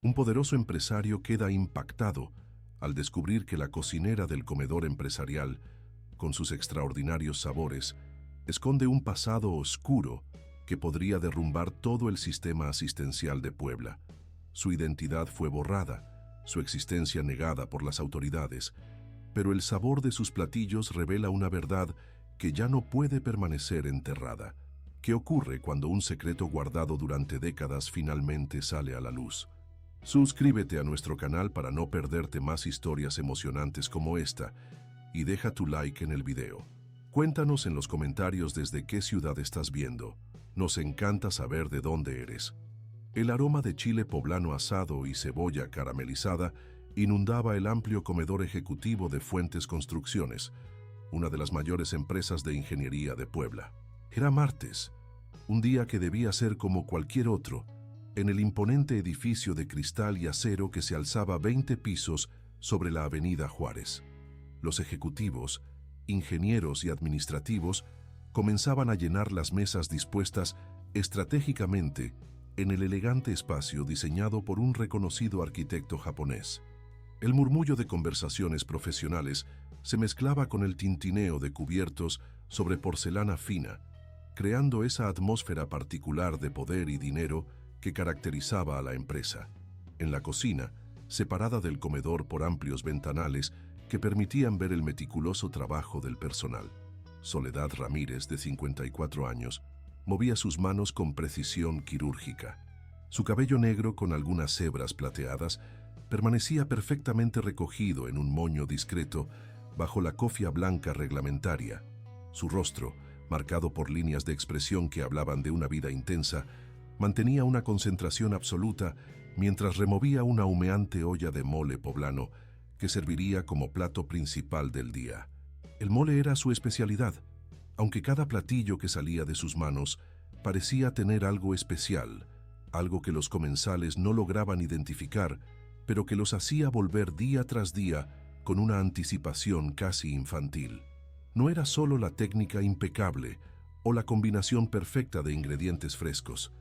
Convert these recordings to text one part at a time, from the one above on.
Un poderoso empresario queda impactado al descubrir que la cocinera del comedor empresarial, con sus extraordinarios sabores, esconde un pasado oscuro que podría derrumbar todo el sistema asistencial de Puebla. Su identidad fue borrada, su existencia negada por las autoridades, pero el sabor de sus platillos revela una verdad que ya no puede permanecer enterrada. ¿Qué ocurre cuando un secreto guardado durante décadas finalmente sale a la luz? Suscríbete a nuestro canal para no perderte más historias emocionantes como esta y deja tu like en el video. Cuéntanos en los comentarios desde qué ciudad estás viendo. Nos encanta saber de dónde eres. El aroma de chile poblano asado y cebolla caramelizada inundaba el amplio comedor ejecutivo de Fuentes Construcciones, una de las mayores empresas de ingeniería de Puebla. Era martes, un día que debía ser como cualquier otro, en el imponente edificio de cristal y acero que se alzaba 20 pisos sobre la avenida Juárez. Los ejecutivos, ingenieros y administrativos comenzaban a llenar las mesas dispuestas estratégicamente en el elegante espacio diseñado por un reconocido arquitecto japonés. El murmullo de conversaciones profesionales se mezclaba con el tintineo de cubiertos sobre porcelana fina, creando esa atmósfera particular de poder y dinero que caracterizaba a la empresa. En la cocina, separada del comedor por amplios ventanales que permitían ver el meticuloso trabajo del personal, Soledad Ramírez, de 54 años, movía sus manos con precisión quirúrgica. Su cabello negro con algunas hebras plateadas permanecía perfectamente recogido en un moño discreto bajo la cofia blanca reglamentaria. Su rostro, marcado por líneas de expresión que hablaban de una vida intensa, mantenía una concentración absoluta mientras removía una humeante olla de mole poblano que serviría como plato principal del día. El mole era su especialidad, aunque cada platillo que salía de sus manos parecía tener algo especial, algo que los comensales no lograban identificar, pero que los hacía volver día tras día con una anticipación casi infantil. No era solo la técnica impecable o la combinación perfecta de ingredientes frescos.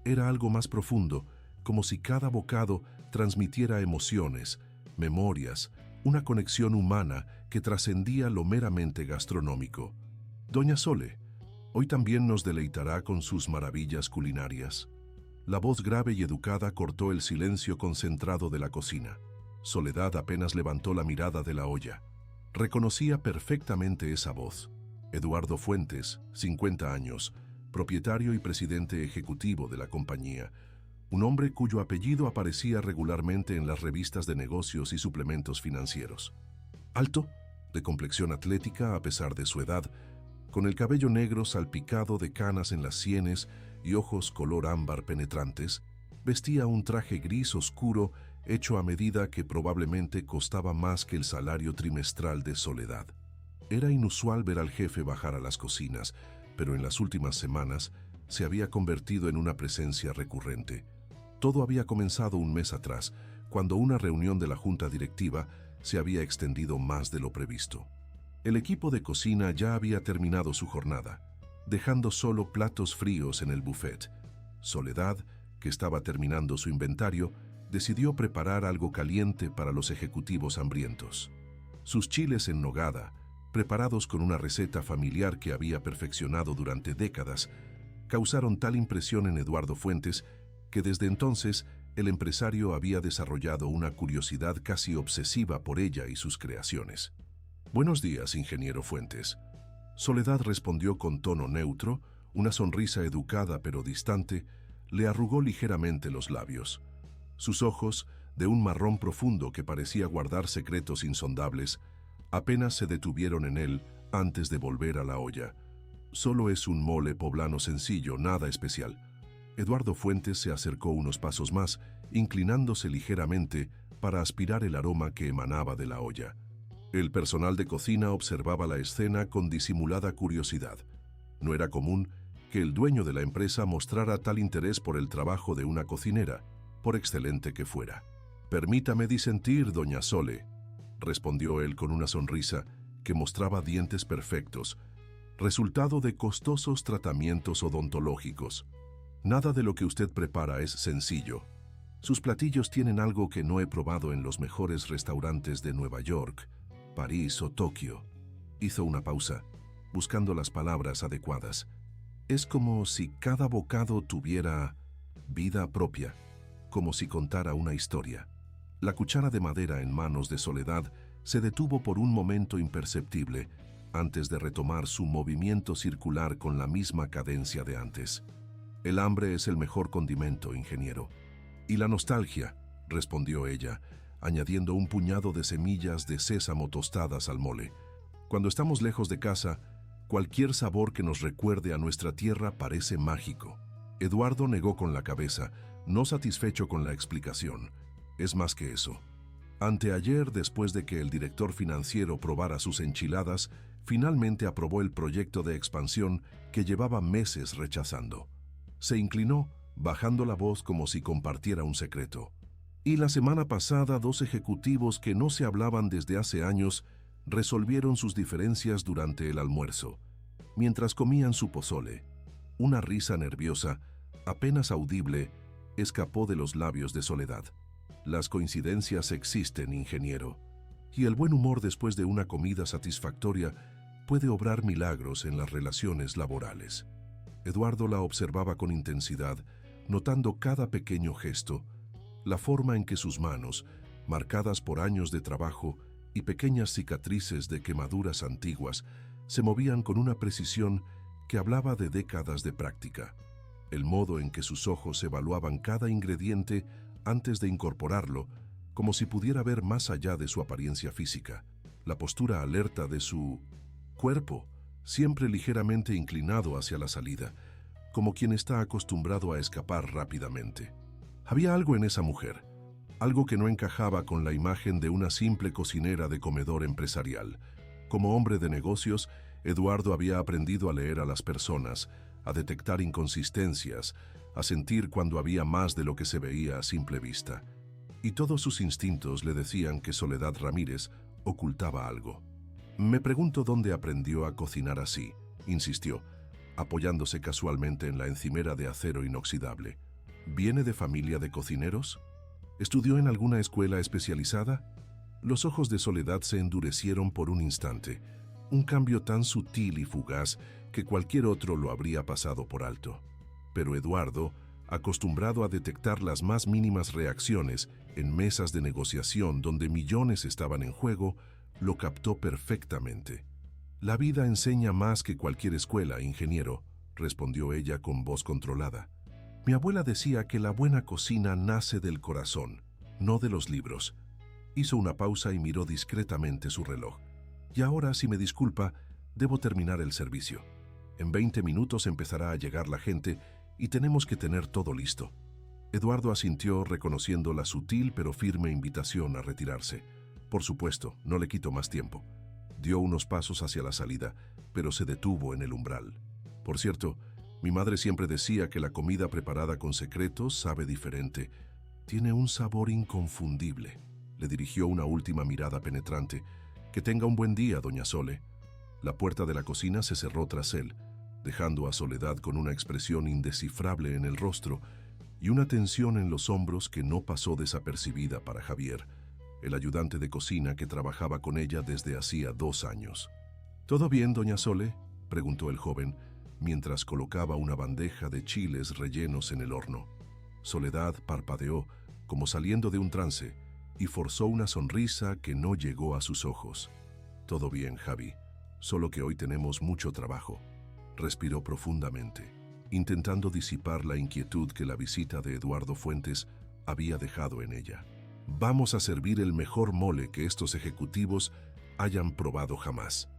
Era algo más profundo, como si cada bocado transmitiera emociones, memorias, una conexión humana que trascendía lo meramente gastronómico. Doña Sole, hoy también nos deleitará con sus maravillas culinarias. La voz grave y educada cortó el silencio concentrado de la cocina. Soledad apenas levantó la mirada de la olla. Reconocía perfectamente esa voz. Eduardo Fuentes, 50 años, propietario y presidente ejecutivo de la compañía, un hombre cuyo apellido aparecía regularmente en las revistas de negocios y suplementos financieros. Alto, de complexión atlética a pesar de su edad, con el cabello negro salpicado de canas en las sienes y ojos color ámbar penetrantes, vestía un traje gris oscuro hecho a medida que probablemente costaba más que el salario trimestral de Soledad. Era inusual ver al jefe bajar a las cocinas, pero en las últimas semanas se había convertido en una presencia recurrente. Todo había comenzado un mes atrás, cuando una reunión de la junta directiva se había extendido más de lo previsto. El equipo de cocina ya había terminado su jornada, dejando solo platos fríos en el buffet. Soledad, que estaba terminando su inventario, decidió preparar algo caliente para los ejecutivos hambrientos. Sus chiles en nogada, preparados con una receta familiar que había perfeccionado durante décadas, causaron tal impresión en Eduardo Fuentes que desde entonces el empresario había desarrollado una curiosidad casi obsesiva por ella y sus creaciones. «Buenos días, ingeniero Fuentes». Soledad respondió con tono neutro, una sonrisa educada pero distante, le arrugó ligeramente los labios. Sus ojos, de un marrón profundo que parecía guardar secretos insondables, apenas se detuvieron en él antes de volver a la olla. «Solo es un mole poblano sencillo, nada especial». Eduardo Fuentes se acercó unos pasos más, inclinándose ligeramente para aspirar el aroma que emanaba de la olla. El personal de cocina observaba la escena con disimulada curiosidad. No era común que el dueño de la empresa mostrara tal interés por el trabajo de una cocinera, por excelente que fuera. «Permítame disentir, doña Sole», respondió él con una sonrisa que mostraba dientes perfectos, resultado de costosos tratamientos odontológicos. «Nada de lo que usted prepara es sencillo. Sus platillos tienen algo que no he probado en los mejores restaurantes de Nueva York, París o Tokio. Hizo una pausa, buscando las palabras adecuadas. Es como si cada bocado tuviera vida propia, como si contara una historia. La cuchara de madera en manos de Soledad se detuvo por un momento imperceptible antes de retomar su movimiento circular con la misma cadencia de antes. El hambre es el mejor condimento, ingeniero. Y la nostalgia, respondió ella, añadiendo un puñado de semillas de sésamo tostadas al mole. Cuando estamos lejos de casa, cualquier sabor que nos recuerde a nuestra tierra parece mágico. Eduardo negó con la cabeza, no satisfecho con la explicación. Es más que eso. Anteayer, después de que el director financiero probara sus enchiladas, finalmente aprobó el proyecto de expansión que llevaba meses rechazando. Se inclinó, bajando la voz como si compartiera un secreto. Y la semana pasada, 2 ejecutivos que no se hablaban desde hace años resolvieron sus diferencias durante el almuerzo, mientras comían su pozole. Una risa nerviosa, apenas audible, escapó de los labios de Soledad. Las coincidencias existen, ingeniero, y el buen humor después de una comida satisfactoria puede obrar milagros en las relaciones laborales. Eduardo la observaba con intensidad, notando cada pequeño gesto, la forma en que sus manos, marcadas por años de trabajo y pequeñas cicatrices de quemaduras antiguas, se movían con una precisión que hablaba de décadas de práctica. El modo en que sus ojos evaluaban cada ingrediente antes de incorporarlo, como si pudiera ver más allá de su apariencia física. La postura alerta de su cuerpo, siempre ligeramente inclinado hacia la salida, como quien está acostumbrado a escapar rápidamente. Había algo en esa mujer, algo que no encajaba con la imagen de una simple cocinera de comedor empresarial. Como hombre de negocios, Eduardo había aprendido a leer a las personas, a detectar inconsistencias, a sentir cuando había más de lo que se veía a simple vista. Y todos sus instintos le decían que Soledad Ramírez ocultaba algo. Me pregunto dónde aprendió a cocinar así, insistió, apoyándose casualmente en la encimera de acero inoxidable. ¿Viene de familia de cocineros? ¿Estudió en alguna escuela especializada? Los ojos de Soledad se endurecieron por un instante, un cambio tan sutil y fugaz que cualquier otro lo habría pasado por alto. Pero Eduardo, acostumbrado a detectar las más mínimas reacciones en mesas de negociación donde millones estaban en juego, lo captó perfectamente. La vida enseña más que cualquier escuela, ingeniero, respondió ella con voz controlada. Mi abuela decía que la buena cocina nace del corazón, no de los libros. Hizo una pausa y miró discretamente su reloj. Y ahora, si me disculpa, debo terminar el servicio. En 20 minutos empezará a llegar la gente y tenemos que tener todo listo. Eduardo asintió, reconociendo la sutil pero firme invitación a retirarse. Por supuesto, no le quito más tiempo. Dio unos pasos hacia la salida, pero se detuvo en el umbral. Por cierto, mi madre siempre decía que la comida preparada con secretos sabe diferente. Tiene un sabor inconfundible. Le dirigió una última mirada penetrante. Que tenga un buen día, doña Sole. La puerta de la cocina se cerró tras él, dejando a Soledad con una expresión indescifrable en el rostro y una tensión en los hombros que no pasó desapercibida para Javier, el ayudante de cocina que trabajaba con ella desde hacía 2 años. ¿Todo bien, doña Sole?, preguntó el joven, mientras colocaba una bandeja de chiles rellenos en el horno. Soledad parpadeó, como saliendo de un trance, y forzó una sonrisa que no llegó a sus ojos. Todo bien, Javi, solo que hoy tenemos mucho trabajo. Respiró profundamente, intentando disipar la inquietud que la visita de Eduardo Fuentes había dejado en ella. Vamos a servir el mejor mole que estos ejecutivos hayan probado jamás.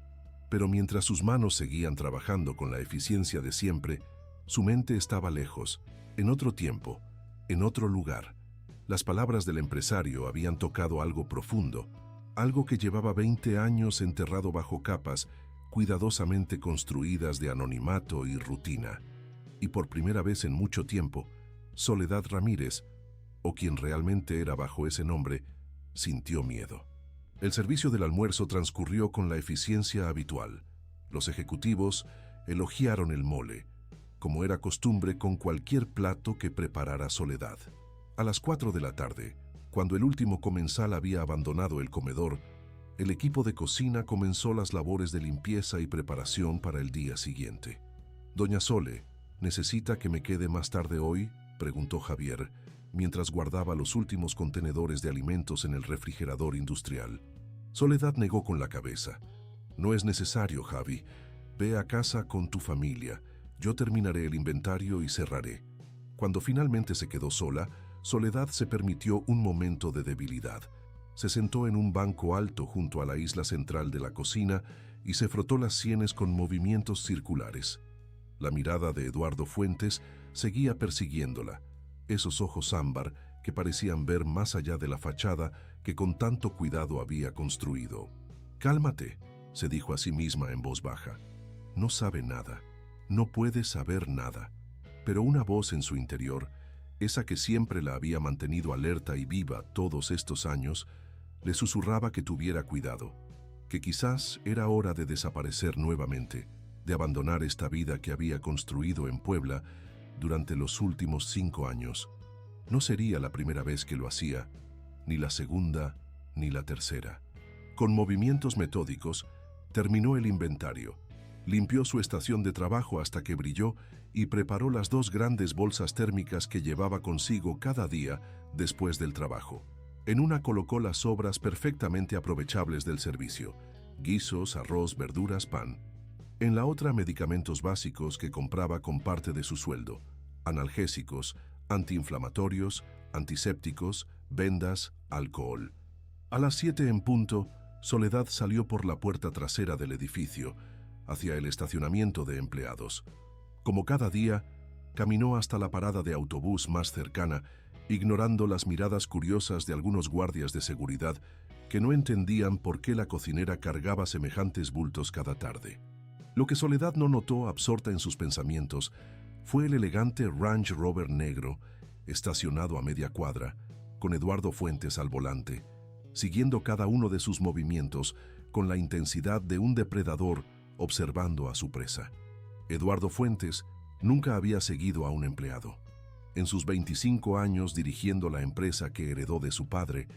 Pero mientras sus manos seguían trabajando con la eficiencia de siempre, su mente estaba lejos, en otro tiempo, en otro lugar. Las palabras del empresario habían tocado algo profundo, algo que llevaba 20 años enterrado bajo capas cuidadosamente construidas de anonimato y rutina. Y por primera vez en mucho tiempo, Soledad Ramírez, o quien realmente era bajo ese nombre, sintió miedo. El servicio del almuerzo transcurrió con la eficiencia habitual. Los ejecutivos elogiaron el mole, como era costumbre con cualquier plato que preparara Soledad. A las 4 de la tarde, cuando el último comensal había abandonado el comedor, el equipo de cocina comenzó las labores de limpieza y preparación para el día siguiente. «Doña Sole, ¿necesita que me quede más tarde hoy?», preguntó Javier, mientras guardaba los últimos contenedores de alimentos en el refrigerador industrial. Soledad negó con la cabeza. «No es necesario, Javi. Ve a casa con tu familia. Yo terminaré el inventario y cerraré». Cuando finalmente se quedó sola, Soledad se permitió un momento de debilidad. Se sentó en un banco alto junto a la isla central de la cocina y se frotó las sienes con movimientos circulares. La mirada de Eduardo Fuentes seguía persiguiéndola, esos ojos ámbar que parecían ver más allá de la fachada que con tanto cuidado había construido. «Cálmate», se dijo a sí misma en voz baja. «No sabe nada, no puede saber nada». Pero una voz en su interior, esa que siempre la había mantenido alerta y viva todos estos años, le susurraba que tuviera cuidado, que quizás era hora de desaparecer nuevamente, de abandonar esta vida que había construido en Puebla durante los últimos 5 años. No sería la primera vez que lo hacía, ni la segunda, ni la tercera. Con movimientos metódicos, terminó el inventario, limpió su estación de trabajo hasta que brilló y preparó las 2 grandes bolsas térmicas que llevaba consigo cada día después del trabajo. En una colocó las sobras perfectamente aprovechables del servicio: guisos, arroz, verduras, pan. En la otra, medicamentos básicos que compraba con parte de su sueldo: analgésicos, antiinflamatorios, antisépticos, vendas, alcohol. A las 7 en punto, Soledad salió por la puerta trasera del edificio, hacia el estacionamiento de empleados. Como cada día, caminó hasta la parada de autobús más cercana, ignorando las miradas curiosas de algunos guardias de seguridad que no entendían por qué la cocinera cargaba semejantes bultos cada tarde. Lo que Soledad no notó, absorta en sus pensamientos, fue el elegante Range Rover negro, estacionado a media cuadra, con Eduardo Fuentes al volante, siguiendo cada uno de sus movimientos con la intensidad de un depredador observando a su presa. Eduardo Fuentes nunca había seguido a un empleado. En sus 25 años dirigiendo la empresa que heredó de su padre,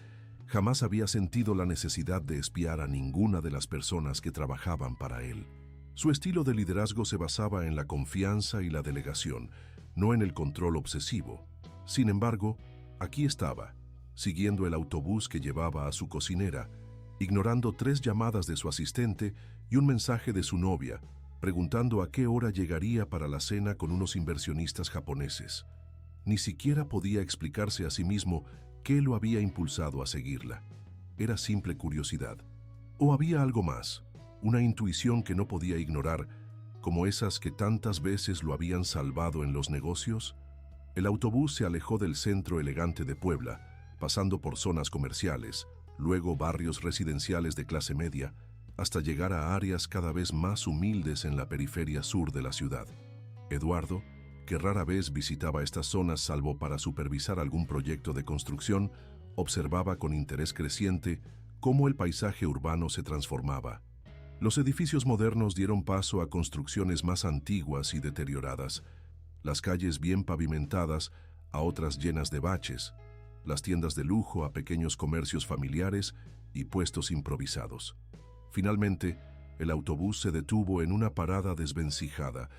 jamás había sentido la necesidad de espiar a ninguna de las personas que trabajaban para él. Su estilo de liderazgo se basaba en la confianza y la delegación, no en el control obsesivo. Sin embargo, aquí estaba, siguiendo el autobús que llevaba a su cocinera, ignorando 3 llamadas de su asistente y un mensaje de su novia, preguntando a qué hora llegaría para la cena con unos inversionistas japoneses. Ni siquiera podía explicarse a sí mismo qué lo había impulsado a seguirla. Era simple curiosidad. ¿O había algo más? Una intuición que no podía ignorar, como esas que tantas veces lo habían salvado en los negocios. El autobús se alejó del centro elegante de Puebla, pasando por zonas comerciales, luego barrios residenciales de clase media, hasta llegar a áreas cada vez más humildes en la periferia sur de la ciudad. Eduardo, que rara vez visitaba estas zonas salvo para supervisar algún proyecto de construcción, observaba con interés creciente cómo el paisaje urbano se transformaba. Los edificios modernos dieron paso a construcciones más antiguas y deterioradas, las calles bien pavimentadas a otras llenas de baches, las tiendas de lujo a pequeños comercios familiares y puestos improvisados. Finalmente, el autobús se detuvo en una parada desvencijada,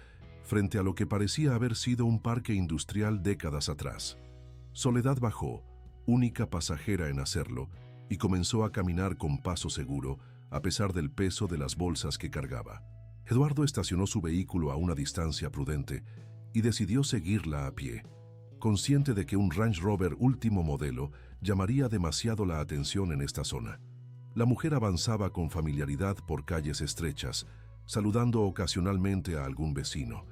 frente a lo que parecía haber sido un parque industrial décadas atrás. Soledad bajó, única pasajera en hacerlo, y comenzó a caminar con paso seguro, a pesar del peso de las bolsas que cargaba. Eduardo estacionó su vehículo a una distancia prudente y decidió seguirla a pie, consciente de que un Range Rover último modelo llamaría demasiado la atención en esta zona. La mujer avanzaba con familiaridad por calles estrechas, saludando ocasionalmente a algún vecino,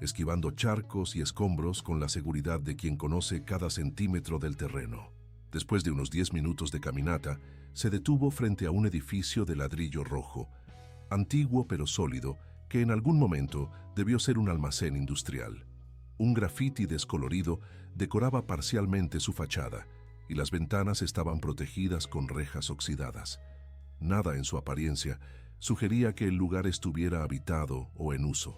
esquivando charcos y escombros con la seguridad de quien conoce cada centímetro del terreno. Después de unos 10 minutos de caminata, se detuvo frente a un edificio de ladrillo rojo, antiguo pero sólido, que en algún momento debió ser un almacén industrial. Un grafiti descolorido decoraba parcialmente su fachada, y las ventanas estaban protegidas con rejas oxidadas. Nada en su apariencia sugería que el lugar estuviera habitado o en uso.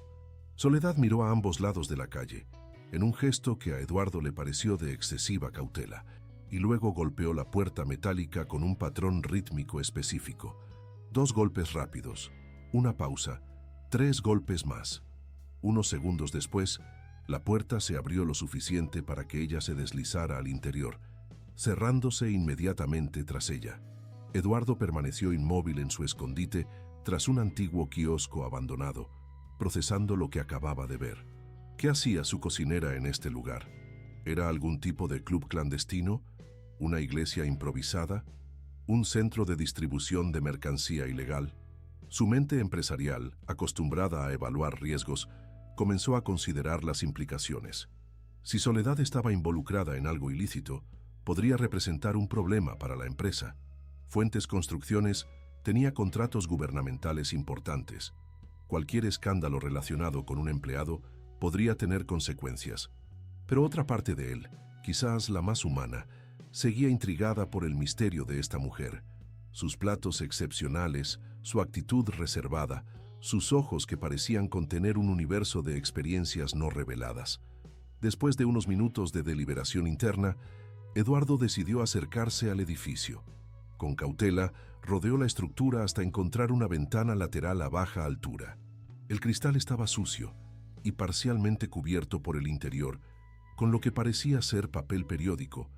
Soledad miró a ambos lados de la calle. en un gesto que a Eduardo le pareció de excesiva cautela, y luego golpeó la puerta metálica con un patrón rítmico específico. 2 golpes rápidos, una pausa, 3 golpes más. Unos segundos después, la puerta se abrió lo suficiente para que ella se deslizara al interior, cerrándose inmediatamente tras ella. Eduardo permaneció inmóvil en su escondite tras un antiguo kiosco abandonado, procesando lo que acababa de ver. ¿Qué hacía su cocinera en este lugar? ¿Era algún tipo de club clandestino? ¿Una iglesia improvisada? ¿Un centro de distribución de mercancía ilegal? Su mente empresarial, acostumbrada a evaluar riesgos, comenzó a considerar las implicaciones. Si Soledad estaba involucrada en algo ilícito, podría representar un problema para la empresa. Fuentes Construcciones tenía contratos gubernamentales importantes. Cualquier escándalo relacionado con un empleado podría tener consecuencias. Pero otra parte de él, quizás la más humana, seguía intrigada por el misterio de esta mujer. Sus platos excepcionales, su actitud reservada, sus ojos que parecían contener un universo de experiencias no reveladas. Después de unos minutos de deliberación interna, Eduardo decidió acercarse al edificio. Con cautela, rodeó la estructura hasta encontrar una ventana lateral a baja altura. El cristal estaba sucio y parcialmente cubierto por el interior, con lo que parecía ser papel periódico,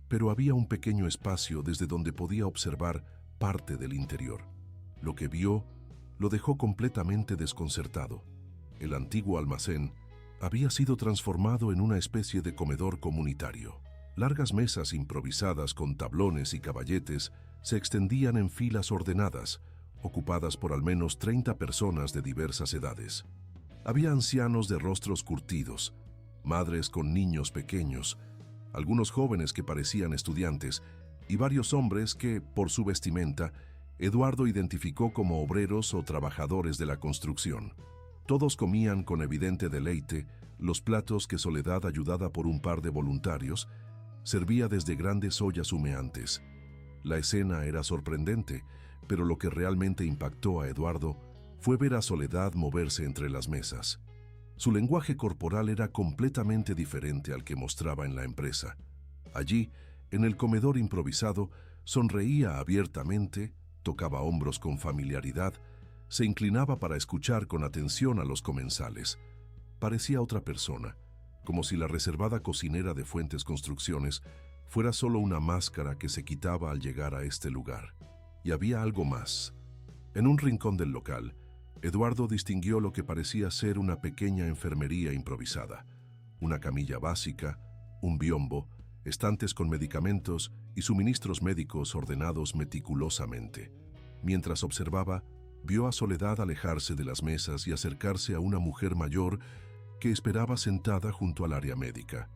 pero había un pequeño espacio desde donde podía observar parte del interior. Lo que vio lo dejó completamente desconcertado. El antiguo almacén había sido transformado en una especie de comedor comunitario. Largas mesas improvisadas con tablones y caballetes se extendían en filas ordenadas, ocupadas por al menos 30 personas de diversas edades. Había ancianos de rostros curtidos, madres con niños pequeños, algunos jóvenes que parecían estudiantes y varios hombres que, por su vestimenta, Eduardo identificó como obreros o trabajadores de la construcción. Todos comían con evidente deleite los platos que Soledad, ayudada por un par de voluntarios, servía desde grandes ollas humeantes. La escena era sorprendente, pero lo que realmente impactó a Eduardo fue ver a Soledad moverse entre las mesas. Su lenguaje corporal era completamente diferente al que mostraba en la empresa. Allí, en el comedor improvisado, sonreía abiertamente, tocaba hombros con familiaridad, se inclinaba para escuchar con atención a los comensales. Parecía otra persona, como si la reservada cocinera de Fuentes Construcciones fuera solo una máscara que se quitaba al llegar a este lugar. Y había algo más. En un rincón del local, Eduardo distinguió lo que parecía ser una pequeña enfermería improvisada, una camilla básica, un biombo, estantes con medicamentos y suministros médicos ordenados meticulosamente. Mientras observaba, vio a Soledad alejarse de las mesas y acercarse a una mujer mayor que esperaba sentada junto al área médica.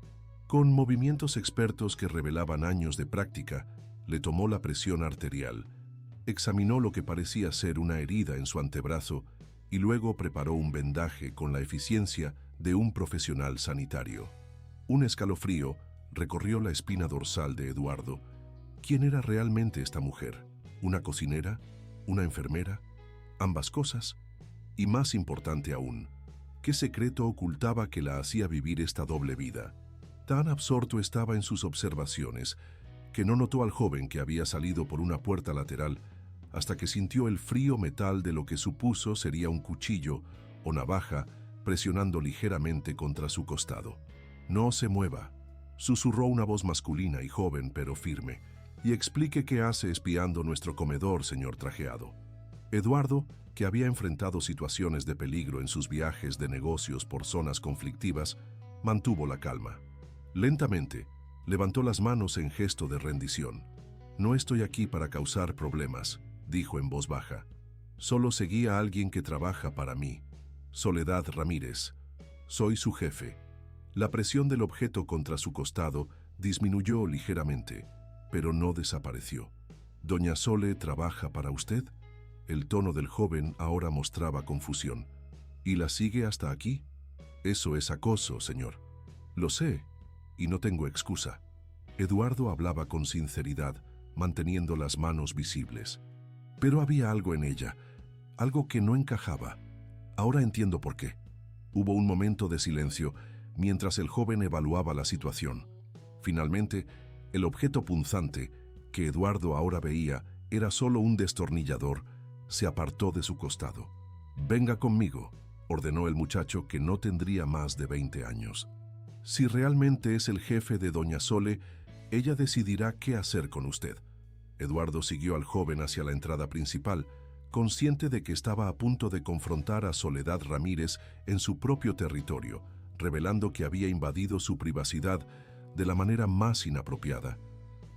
Con movimientos expertos que revelaban años de práctica, le tomó la presión arterial, examinó lo que parecía ser una herida en su antebrazo y luego preparó un vendaje con la eficiencia de un profesional sanitario. Un escalofrío recorrió la espina dorsal de Eduardo. ¿Quién era realmente esta mujer? ¿Una cocinera? ¿Una enfermera? ¿Ambas cosas? Y más importante aún, ¿qué secreto ocultaba que la hacía vivir esta doble vida? Tan absorto estaba en sus observaciones que no notó al joven que había salido por una puerta lateral hasta que sintió el frío metal de lo que supuso sería un cuchillo o navaja presionando ligeramente contra su costado. «No se mueva», susurró una voz masculina y joven pero firme, «y explique qué hace espiando nuestro comedor, señor trajeado». Eduardo, que había enfrentado situaciones de peligro en sus viajes de negocios por zonas conflictivas, mantuvo la calma. Lentamente, levantó las manos en gesto de rendición. «No estoy aquí para causar problemas», dijo en voz baja. «Solo seguí a alguien que trabaja para mí, Soledad Ramírez. Soy su jefe». La presión del objeto contra su costado disminuyó ligeramente, pero no desapareció. «¿Doña Sole trabaja para usted?». El tono del joven ahora mostraba confusión. «¿Y la sigue hasta aquí?». «Eso es acoso, señor». «Lo sé, y no tengo excusa». Eduardo hablaba con sinceridad, manteniendo las manos visibles. Pero había algo en ella, algo que no encajaba. «Ahora entiendo por qué». Hubo un momento de silencio, mientras el joven evaluaba la situación. Finalmente, el objeto punzante, que Eduardo ahora veía, era solo un destornillador, se apartó de su costado. «Venga conmigo», ordenó el muchacho, que no tendría más de 20 años. «Si realmente es el jefe de doña Sole, ella decidirá qué hacer con usted». Eduardo siguió al joven hacia la entrada principal, consciente de que estaba a punto de confrontar a Soledad Ramírez en su propio territorio, revelando que había invadido su privacidad de la manera más inapropiada.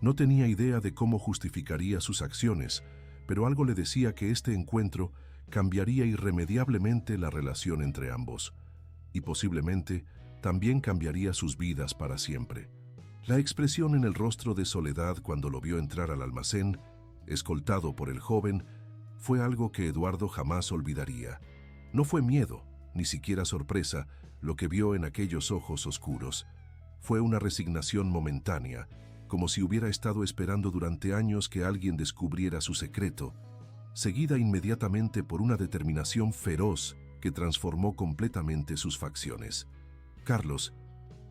No tenía idea de cómo justificaría sus acciones, pero algo le decía que este encuentro cambiaría irremediablemente la relación entre ambos, y posiblemente también cambiaría sus vidas para siempre. La expresión en el rostro de Soledad cuando lo vio entrar al almacén, escoltado por el joven, fue algo que Eduardo jamás olvidaría. No fue miedo, ni siquiera sorpresa, lo que vio en aquellos ojos oscuros. Fue una resignación momentánea, como si hubiera estado esperando durante años que alguien descubriera su secreto, seguida inmediatamente por una determinación feroz que transformó completamente sus facciones. «Carlos,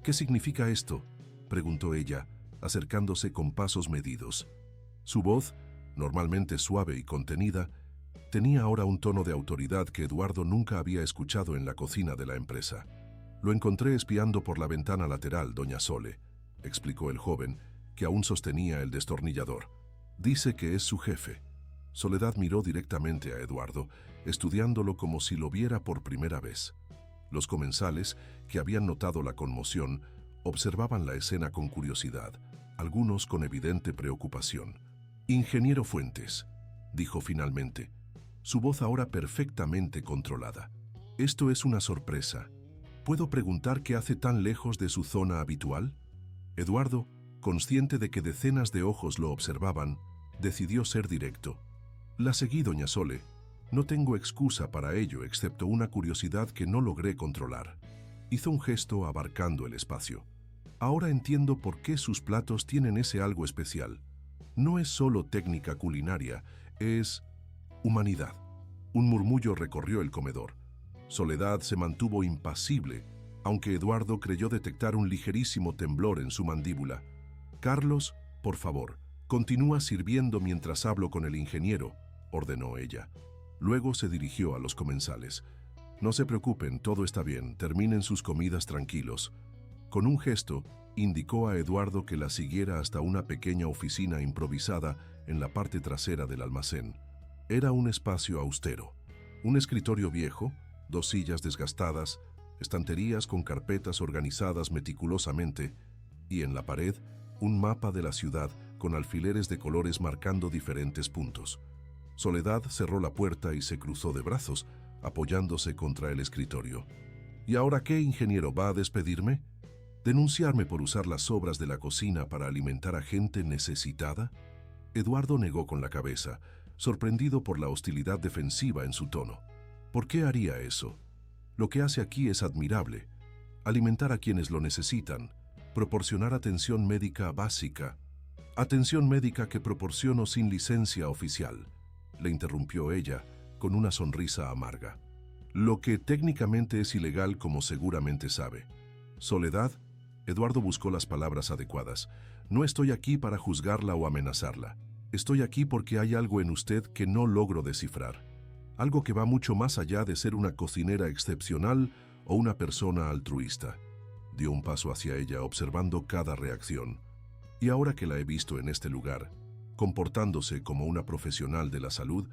¿qué significa esto?», preguntó ella, acercándose con pasos medidos. Su voz, normalmente suave y contenida, tenía ahora un tono de autoridad que Eduardo nunca había escuchado en la cocina de la empresa. «Lo encontré espiando por la ventana lateral, doña Sole», explicó el joven, que aún sostenía el destornillador. «Dice que es su jefe». Soledad miró directamente a Eduardo, estudiándolo como si lo viera por primera vez. Los comensales, que habían notado la conmoción, observaban la escena con curiosidad, algunos con evidente preocupación. «Ingeniero Fuentes», dijo finalmente, su voz ahora perfectamente controlada. «Esto es una sorpresa. ¿Puedo preguntar qué hace tan lejos de su zona habitual?» Eduardo, consciente de que decenas de ojos lo observaban, decidió ser directo. «La seguí, doña Sole. No tengo excusa para ello, excepto una curiosidad que no logré controlar». Hizo un gesto abarcando el espacio. «Ahora entiendo por qué sus platos tienen ese algo especial. No es solo técnica culinaria, es humanidad». Un murmullo recorrió el comedor. Soledad se mantuvo impasible, aunque Eduardo creyó detectar un ligerísimo temblor en su mandíbula. «Carlos, por favor, continúa sirviendo mientras hablo con el ingeniero», ordenó ella. Luego se dirigió a los comensales. «No se preocupen, todo está bien, terminen sus comidas tranquilos». Con un gesto, indicó a Eduardo que la siguiera hasta una pequeña oficina improvisada en la parte trasera del almacén. Era un espacio austero. Un escritorio viejo, 2 sillas desgastadas, estanterías con carpetas organizadas meticulosamente, y en la pared, un mapa de la ciudad con alfileres de colores marcando diferentes puntos. Soledad cerró la puerta y se cruzó de brazos, apoyándose contra el escritorio. «¿Y ahora qué, ingeniero? ¿Va a despedirme? ¿Denunciarme por usar las sobras de la cocina para alimentar a gente necesitada?» Eduardo negó con la cabeza, sorprendido por la hostilidad defensiva en su tono. «¿Por qué haría eso? Lo que hace aquí es admirable. Alimentar a quienes lo necesitan, proporcionar atención médica básica». «Atención médica que proporciono sin licencia oficial», le interrumpió ella, con una sonrisa amarga. «Lo que técnicamente es ilegal, como seguramente sabe». «Soledad», Eduardo buscó las palabras adecuadas, «no estoy aquí para juzgarla o amenazarla. Estoy aquí porque hay algo en usted que no logro descifrar. Algo que va mucho más allá de ser una cocinera excepcional o una persona altruista». Dio un paso hacia ella, observando cada reacción. «Y ahora que la he visto en este lugar, comportándose como una profesional de la salud,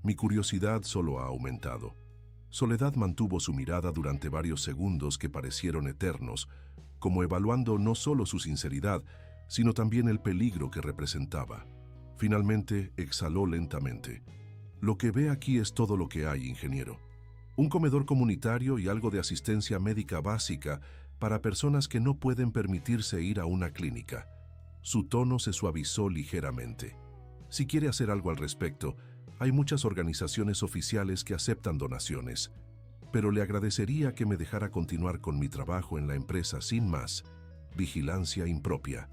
mi curiosidad solo ha aumentado». Soledad mantuvo su mirada durante varios segundos que parecieron eternos, como evaluando no solo su sinceridad, sino también el peligro que representaba. Finalmente exhaló lentamente. «Lo que ve aquí es todo lo que hay, ingeniero. Un comedor comunitario y algo de asistencia médica básica para personas que no pueden permitirse ir a una clínica». Su tono se suavizó ligeramente. «Si quiere hacer algo al respecto, hay muchas organizaciones oficiales que aceptan donaciones, pero le agradecería que me dejara continuar con mi trabajo en la empresa sin más vigilancia impropia».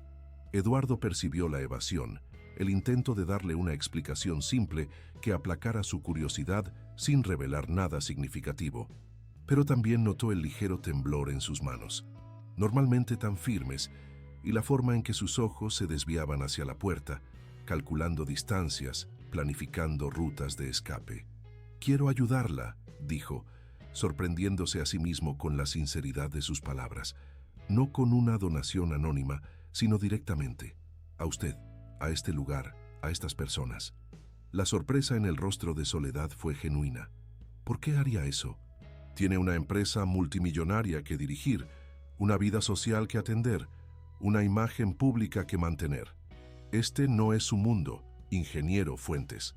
Eduardo percibió la evasión, el intento de darle una explicación simple que aplacara su curiosidad sin revelar nada significativo, pero también notó el ligero temblor en sus manos. normalmente tan firmes, y la forma en que sus ojos se desviaban hacia la puerta, calculando distancias, planificando rutas de escape. «Quiero ayudarla», dijo, sorprendiéndose a sí mismo con la sinceridad de sus palabras. «No con una donación anónima, sino directamente. A usted, a este lugar, a estas personas». La sorpresa en el rostro de Soledad fue genuina. ¿Por qué haría eso? Tiene una empresa multimillonaria que dirigir, una vida social que atender, una imagen pública que mantener. Este no es su mundo, ingeniero Fuentes.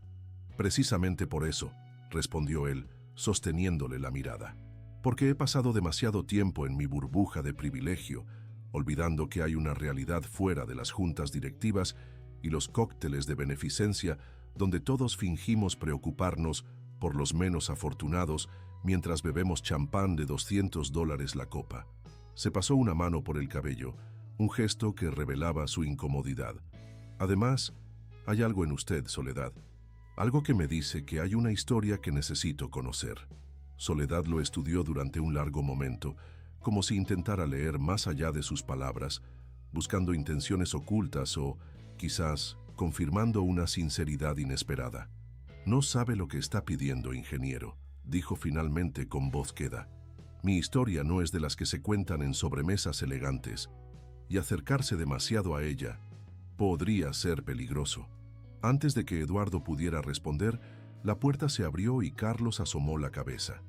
Precisamente por eso, respondió él, sosteniéndole la mirada. Porque he pasado demasiado tiempo en mi burbuja de privilegio, olvidando que hay una realidad fuera de las juntas directivas y los cócteles de beneficencia donde todos fingimos preocuparnos por los menos afortunados mientras bebemos champán de $200 la copa. Se pasó una mano por el cabello, un gesto que revelaba su incomodidad. Además, hay algo en usted, Soledad. Algo que me dice que hay una historia que necesito conocer. Soledad lo estudió durante un largo momento, como si intentara leer más allá de sus palabras, buscando intenciones ocultas o, quizás, confirmando una sinceridad inesperada. «No sabe lo que está pidiendo, ingeniero», dijo finalmente con voz queda. «Mi historia no es de las que se cuentan en sobremesas elegantes, y acercarse demasiado a ella podría ser peligroso». Antes de que Eduardo pudiera responder, la puerta se abrió y Carlos asomó la cabeza.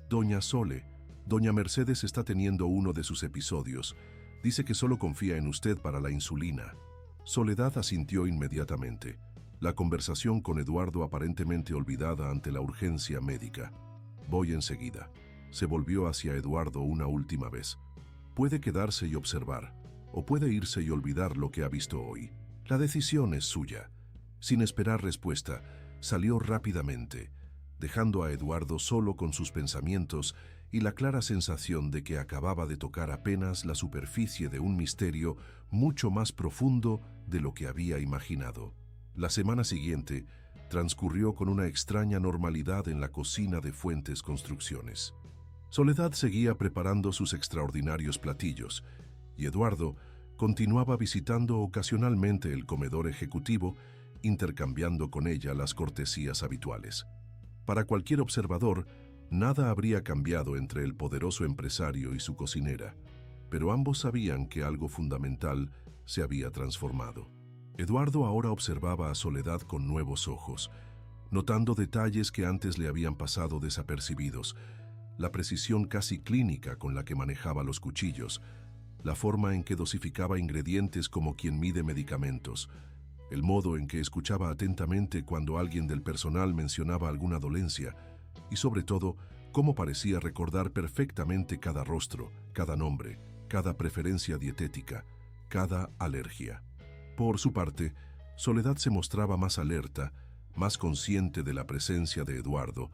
«Doña Sole, doña Mercedes está teniendo uno de sus episodios. Dice que solo confía en usted para la insulina». Soledad asintió inmediatamente, la conversación con Eduardo aparentemente olvidada ante la urgencia médica. «Voy enseguida». Se volvió hacia Eduardo una última vez. «Puede quedarse y observar, o puede irse y olvidar lo que ha visto hoy. La decisión es suya». Sin esperar respuesta, salió rápidamente, dejando a Eduardo solo con sus pensamientos y la clara sensación de que acababa de tocar apenas la superficie de un misterio mucho más profundo de lo que había imaginado. La semana siguiente transcurrió con una extraña normalidad en la cocina de Fuentes Construcciones. Soledad seguía preparando sus extraordinarios platillos, y Eduardo continuaba visitando ocasionalmente el comedor ejecutivo, intercambiando con ella las cortesías habituales. Para cualquier observador, nada habría cambiado entre el poderoso empresario y su cocinera, pero ambos sabían que algo fundamental se había transformado. Eduardo ahora observaba a Soledad con nuevos ojos, notando detalles que antes le habían pasado desapercibidos, la precisión casi clínica con la que manejaba los cuchillos, la forma en que dosificaba ingredientes como quien mide medicamentos, el modo en que escuchaba atentamente cuando alguien del personal mencionaba alguna dolencia, y sobre todo, cómo parecía recordar perfectamente cada rostro, cada nombre, cada preferencia dietética, cada alergia. Por su parte, Soledad se mostraba más alerta, más consciente de la presencia de Eduardo,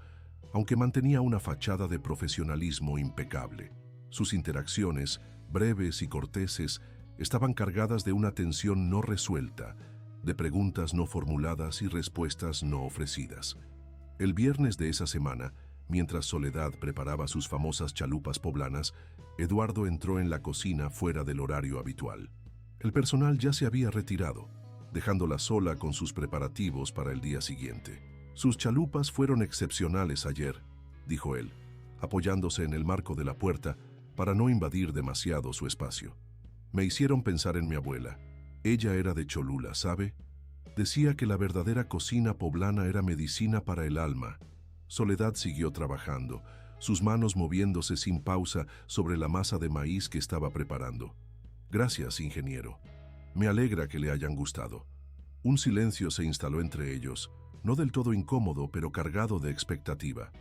aunque mantenía una fachada de profesionalismo impecable. Sus interacciones, breves y corteses, estaban cargadas de una tensión no resuelta, de preguntas no formuladas y respuestas no ofrecidas. El viernes de esa semana, mientras Soledad preparaba sus famosas chalupas poblanas, Eduardo entró en la cocina fuera del horario habitual. El personal ya se había retirado, dejándola sola con sus preparativos para el día siguiente. «Sus chalupas fueron excepcionales ayer», dijo él, apoyándose en el marco de la puerta para no invadir demasiado su espacio. «Me hicieron pensar en mi abuela. Ella era de Cholula, ¿sabe? Decía que la verdadera cocina poblana era medicina para el alma». Soledad siguió trabajando, sus manos moviéndose sin pausa sobre la masa de maíz que estaba preparando. «Gracias, ingeniero. Me alegra que le hayan gustado». Un silencio se instaló entre ellos, no del todo incómodo, pero cargado de expectativa.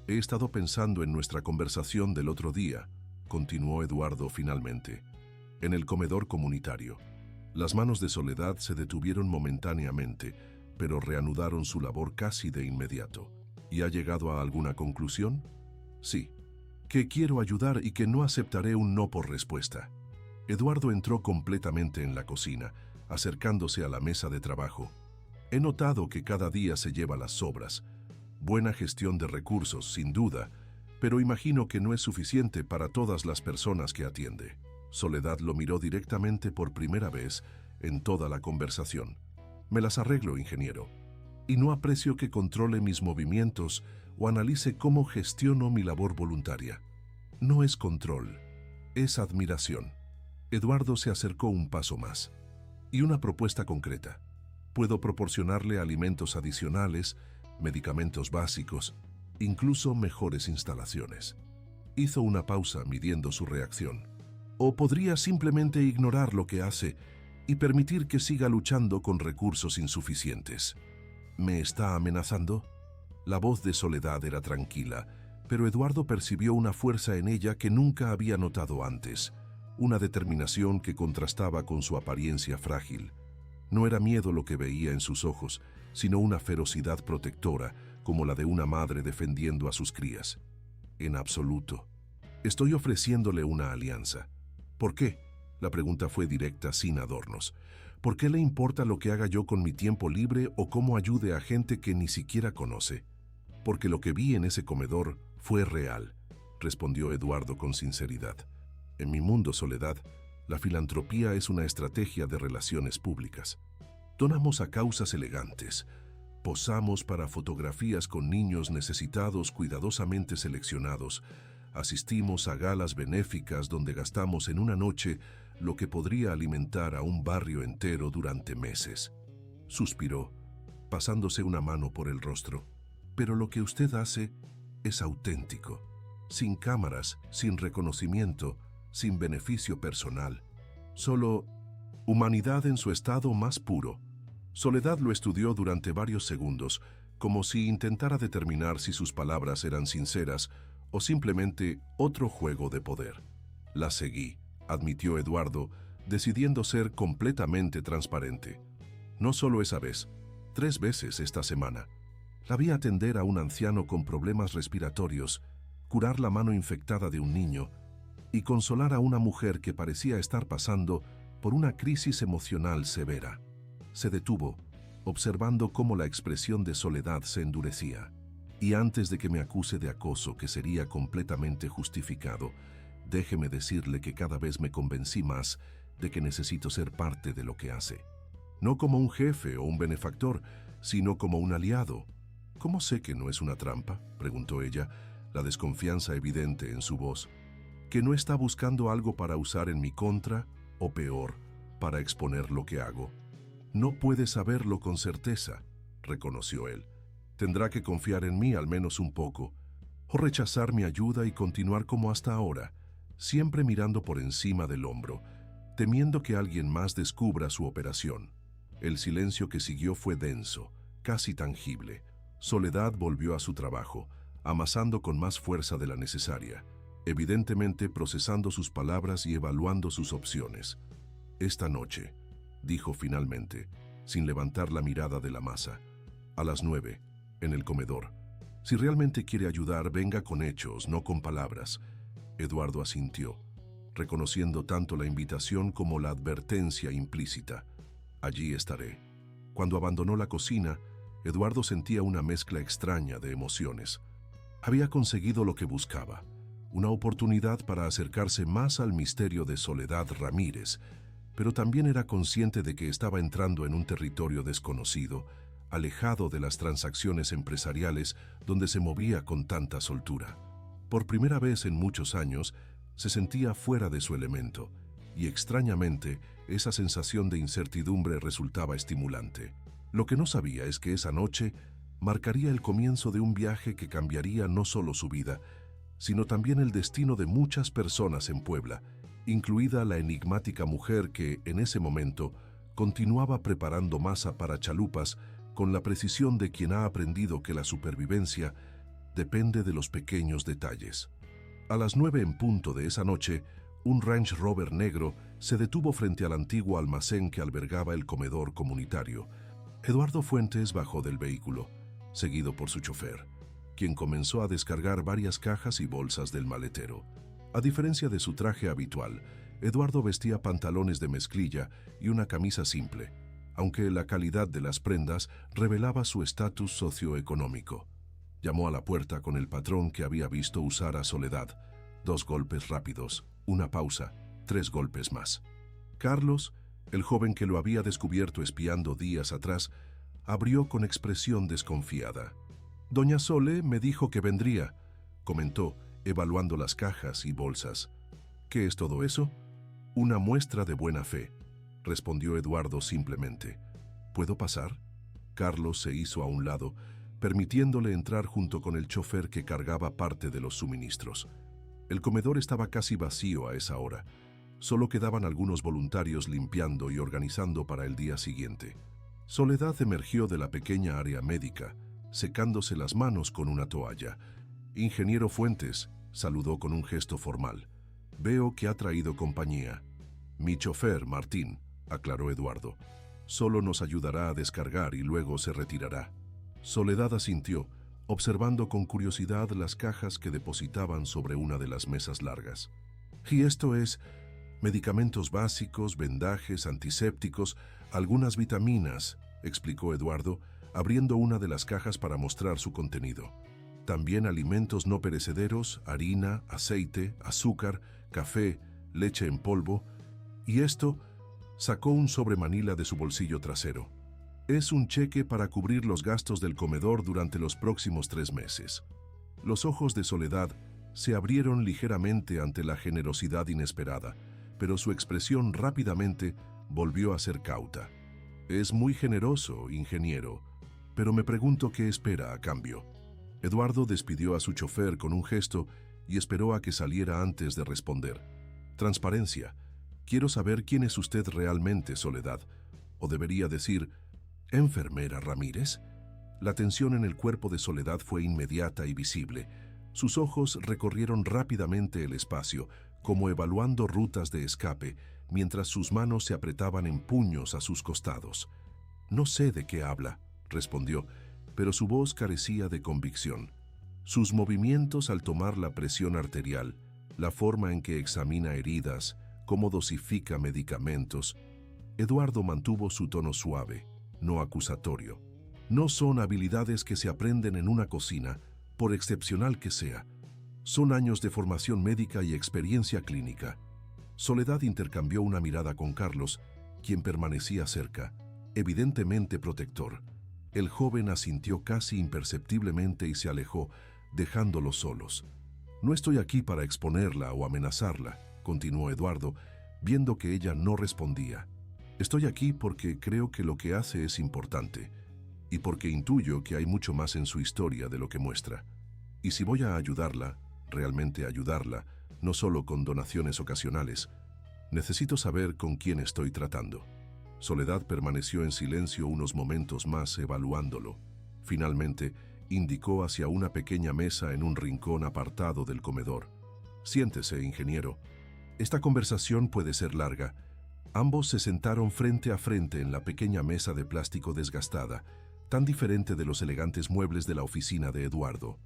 «He estado pensando en nuestra conversación del otro día», continuó Eduardo finalmente, «en el comedor comunitario». Las manos de Soledad se detuvieron momentáneamente, pero reanudaron su labor casi de inmediato. «¿Y ha llegado a alguna conclusión?» «Sí. Que quiero ayudar y que no aceptaré un no por respuesta». Eduardo entró completamente en la cocina, acercándose a la mesa de trabajo. «He notado que cada día se lleva las sobras. Buena gestión de recursos, sin duda, pero imagino que no es suficiente para todas las personas que atiende». Soledad lo miró directamente por primera vez en toda la conversación. Me las arreglo, ingeniero. Y no aprecio que controle mis movimientos o analice cómo gestiono mi labor voluntaria. No es control, es admiración. Eduardo se acercó un paso más. Y una propuesta concreta. Puedo proporcionarle alimentos adicionales, medicamentos básicos, incluso mejores instalaciones. Hizo una pausa midiendo su reacción. O podría simplemente ignorar lo que hace y permitir que siga luchando con recursos insuficientes. ¿Me está amenazando? La voz de Soledad era tranquila, pero Eduardo percibió una fuerza en ella que nunca había notado antes, una determinación que contrastaba con su apariencia frágil. No era miedo lo que veía en sus ojos, sino una ferocidad protectora, como la de una madre defendiendo a sus crías. En absoluto. Estoy ofreciéndole una alianza. ¿Por qué? La pregunta fue directa, sin adornos. ¿Por qué le importa lo que haga yo con mi tiempo libre o cómo ayude a gente que ni siquiera conoce? Porque lo que vi en ese comedor fue real, respondió Eduardo con sinceridad. En mi mundo, Soledad, la filantropía es una estrategia de relaciones públicas. Donamos a causas elegantes. Posamos para fotografías con niños necesitados cuidadosamente seleccionados. Asistimos a galas benéficas donde gastamos en una noche lo que podría alimentar a un barrio entero durante meses. Suspiró, pasándose una mano por el rostro. Pero lo que usted hace es auténtico, sin cámaras, sin reconocimiento, sin beneficio personal. Solo humanidad en su estado más puro. Soledad lo estudió durante varios segundos, como si intentara determinar si sus palabras eran sinceras o simplemente otro juego de poder. La seguí, admitió Eduardo, decidiendo ser completamente transparente. No solo esa vez, 3 veces esta semana. La vi atender a un anciano con problemas respiratorios, curar la mano infectada de un niño y consolar a una mujer que parecía estar pasando por una crisis emocional severa. Se detuvo, observando cómo la expresión de Soledad se endurecía. Y antes de que me acuse de acoso, que sería completamente justificado, déjeme decirle que cada vez me convencí más de que necesito ser parte de lo que hace. No como un jefe o un benefactor, sino como un aliado. ¿Cómo sé que no es una trampa?, preguntó ella, la desconfianza evidente en su voz. ¿Que no está buscando algo para usar en mi contra, o peor, para exponer lo que hago? No puede saberlo con certeza, reconoció él. Tendrá que confiar en mí al menos un poco, o rechazar mi ayuda y continuar como hasta ahora, siempre mirando por encima del hombro, temiendo que alguien más descubra su operación. El silencio que siguió fue denso, casi tangible. Soledad volvió a su trabajo, amasando con más fuerza de la necesaria, evidentemente procesando sus palabras y evaluando sus opciones. Esta noche, dijo finalmente, sin levantar la mirada de la masa, a las 9, en el comedor. Si realmente quiere ayudar, venga con hechos, no con palabras. Eduardo asintió, reconociendo tanto la invitación como la advertencia implícita. Allí estaré. Cuando abandonó la cocina, Eduardo sentía una mezcla extraña de emociones. Había conseguido lo que buscaba, una oportunidad para acercarse más al misterio de Soledad Ramírez, pero también era consciente de que estaba entrando en un territorio desconocido, alejado de las transacciones empresariales donde se movía con tanta soltura. Por primera vez en muchos años, se sentía fuera de su elemento, y extrañamente, esa sensación de incertidumbre resultaba estimulante. Lo que no sabía es que esa noche marcaría el comienzo de un viaje que cambiaría no solo su vida, sino también el destino de muchas personas en Puebla, incluida la enigmática mujer que, en ese momento, continuaba preparando masa para chalupas con la precisión de quien ha aprendido que la supervivencia depende de los pequeños detalles. A las 9 en punto de esa noche, un Range Rover negro se detuvo frente al antiguo almacén que albergaba el comedor comunitario. Eduardo Fuentes bajó del vehículo, seguido por su chofer, quien comenzó a descargar varias cajas y bolsas del maletero. A diferencia de su traje habitual, Eduardo vestía pantalones de mezclilla y una camisa simple, aunque la calidad de las prendas revelaba su estatus socioeconómico. Llamó a la puerta con el patrón que había visto usar a Soledad. 2 golpes rápidos, una pausa, 3 golpes más. Carlos, el joven que lo había descubierto espiando días atrás, abrió con expresión desconfiada. «Doña Sole me dijo que vendría», comentó, evaluando las cajas y bolsas. «¿Qué es todo eso?» «Una muestra de buena fe», respondió Eduardo simplemente. «¿Puedo pasar?» Carlos se hizo a un lado, permitiéndole entrar junto con el chofer que cargaba parte de los suministros. El comedor estaba casi vacío a esa hora. Solo quedaban algunos voluntarios limpiando y organizando para el día siguiente. Soledad emergió de la pequeña área médica, secándose las manos con una toalla. «Ingeniero Fuentes», saludó con un gesto formal. «Veo que ha traído compañía». «Mi chofer, Martín», aclaró Eduardo. «Solo nos ayudará a descargar y luego se retirará». Soledad asintió, observando con curiosidad las cajas que depositaban sobre una de las mesas largas. «¿Y esto es...?» «Medicamentos básicos, vendajes, antisépticos, algunas vitaminas», explicó Eduardo, abriendo una de las cajas para mostrar su contenido. «También alimentos no perecederos, harina, aceite, azúcar, café, leche en polvo. Y esto», sacó un sobremanila de su bolsillo trasero. «Es un cheque para cubrir los gastos del comedor durante los próximos 3 meses». Los ojos de Soledad se abrieron ligeramente ante la generosidad inesperada, pero su expresión rápidamente volvió a ser cauta. «Es muy generoso, ingeniero, pero me pregunto qué espera a cambio». Eduardo despidió a su chofer con un gesto y esperó a que saliera antes de responder. «Transparencia. Quiero saber quién es usted realmente, Soledad. O debería decir, ¿enfermera Ramírez?». La tensión en el cuerpo de Soledad fue inmediata y visible. Sus ojos recorrieron rápidamente el espacio, como evaluando rutas de escape, mientras sus manos se apretaban en puños a sus costados. «No sé de qué habla», respondió, pero su voz carecía de convicción. Sus movimientos al tomar la presión arterial, la forma en que examina heridas, cómo dosifica medicamentos. Eduardo mantuvo su tono suave, no acusatorio. «No son habilidades que se aprenden en una cocina, por excepcional que sea. Son años de formación médica y experiencia clínica». Soledad intercambió una mirada con Carlos, quien permanecía cerca, evidentemente protector. El joven asintió casi imperceptiblemente y se alejó, dejándolos solos. «No estoy aquí para exponerla o amenazarla», continuó Eduardo, viendo que ella no respondía. «Estoy aquí porque creo que lo que hace es importante, y porque intuyo que hay mucho más en su historia de lo que muestra. Y si voy a ayudarla, realmente ayudarla, no solo con donaciones ocasionales, necesito saber con quién estoy tratando». Soledad permaneció en silencio unos momentos más evaluándolo. Finalmente, indicó hacia una pequeña mesa en un rincón apartado del comedor. «Siéntese, ingeniero. Esta conversación puede ser larga». Ambos se sentaron frente a frente en la pequeña mesa de plástico desgastada, tan diferente de los elegantes muebles de la oficina de Eduardo.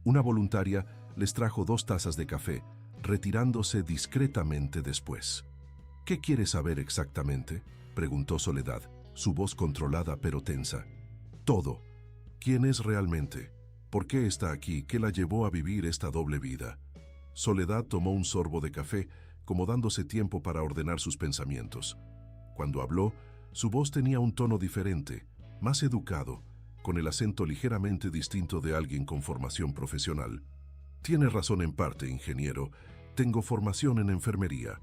Una voluntaria les trajo 2 tazas de café, retirándose discretamente después. «¿Qué quiere saber exactamente?», preguntó Soledad, su voz controlada pero tensa. «Todo. ¿Quién es realmente? ¿Por qué está aquí? ¿Qué la llevó a vivir esta doble vida?». Soledad tomó un sorbo de café, como dándose tiempo para ordenar sus pensamientos. Cuando habló, su voz tenía un tono diferente, más educado, con el acento ligeramente distinto de alguien con formación profesional. «Tiene razón en parte, ingeniero. Tengo formación en enfermería.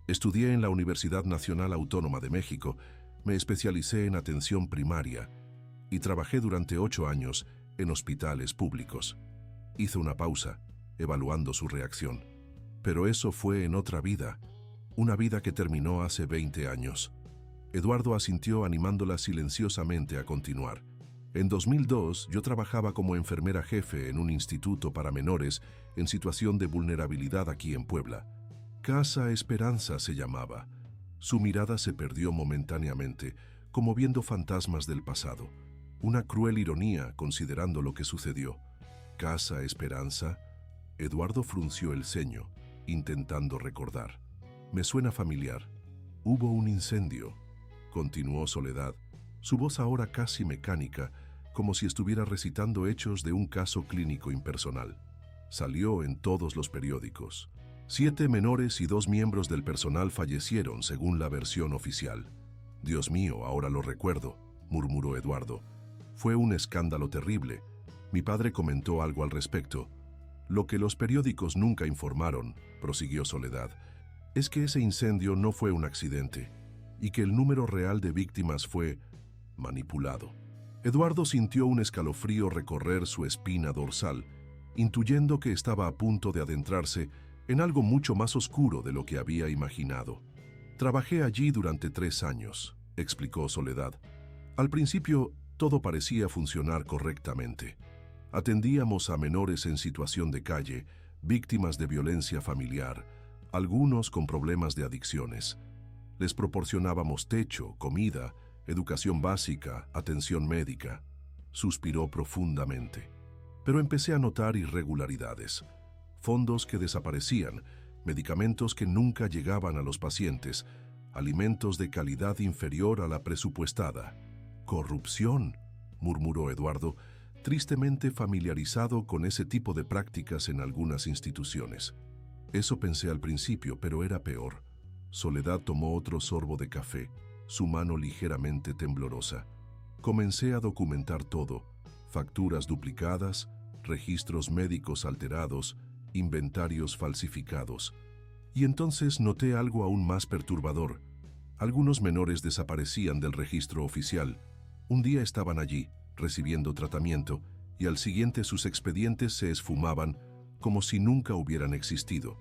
Estudié en la Universidad Nacional Autónoma de México, me especialicé en atención primaria y trabajé durante 8 años en hospitales públicos». Hizo una pausa, evaluando su reacción. «Pero eso fue en otra vida, una vida que terminó hace 20 años». Eduardo asintió animándola silenciosamente a continuar. «En 2002 yo trabajaba como enfermera jefe en un instituto para menores en situación de vulnerabilidad aquí en Puebla. Casa Esperanza se llamaba». Su mirada se perdió momentáneamente, como viendo fantasmas del pasado. Una cruel ironía considerando lo que sucedió. «¿Casa Esperanza?». Eduardo frunció el ceño, intentando recordar. «Me suena familiar. Hubo un incendio», continuó Soledad, su voz ahora casi mecánica, como si estuviera recitando hechos de un caso clínico impersonal. «Salió en todos los periódicos». 7 menores y 2 miembros del personal fallecieron, según la versión oficial. Dios mío, ahora lo recuerdo, murmuró Eduardo. Fue un escándalo terrible. Mi padre comentó algo al respecto. Lo que los periódicos nunca informaron, prosiguió Soledad, es que ese incendio no fue un accidente y que el número real de víctimas fue manipulado. Eduardo sintió un escalofrío recorrer su espina dorsal, intuyendo que estaba a punto de adentrarse en algo mucho más oscuro de lo que había imaginado. Trabajé allí durante 3 años, explicó Soledad. Al principio, todo parecía funcionar correctamente. Atendíamos a menores en situación de calle, víctimas de violencia familiar, algunos con problemas de adicciones. Les proporcionábamos techo, comida, educación básica, atención médica. Suspiró profundamente. Pero empecé a notar irregularidades. Fondos que desaparecían, medicamentos que nunca llegaban a los pacientes, alimentos de calidad inferior a la presupuestada. «Corrupción», murmuró Eduardo, tristemente familiarizado con ese tipo de prácticas en algunas instituciones. Eso pensé al principio, pero era peor. Soledad tomó otro sorbo de café, su mano ligeramente temblorosa. Comencé a documentar todo: facturas duplicadas, registros médicos alterados, inventarios falsificados. Y entonces noté algo aún más perturbador. Algunos menores desaparecían del registro oficial. Un día estaban allí, recibiendo tratamiento, y al siguiente sus expedientes se esfumaban como si nunca hubieran existido.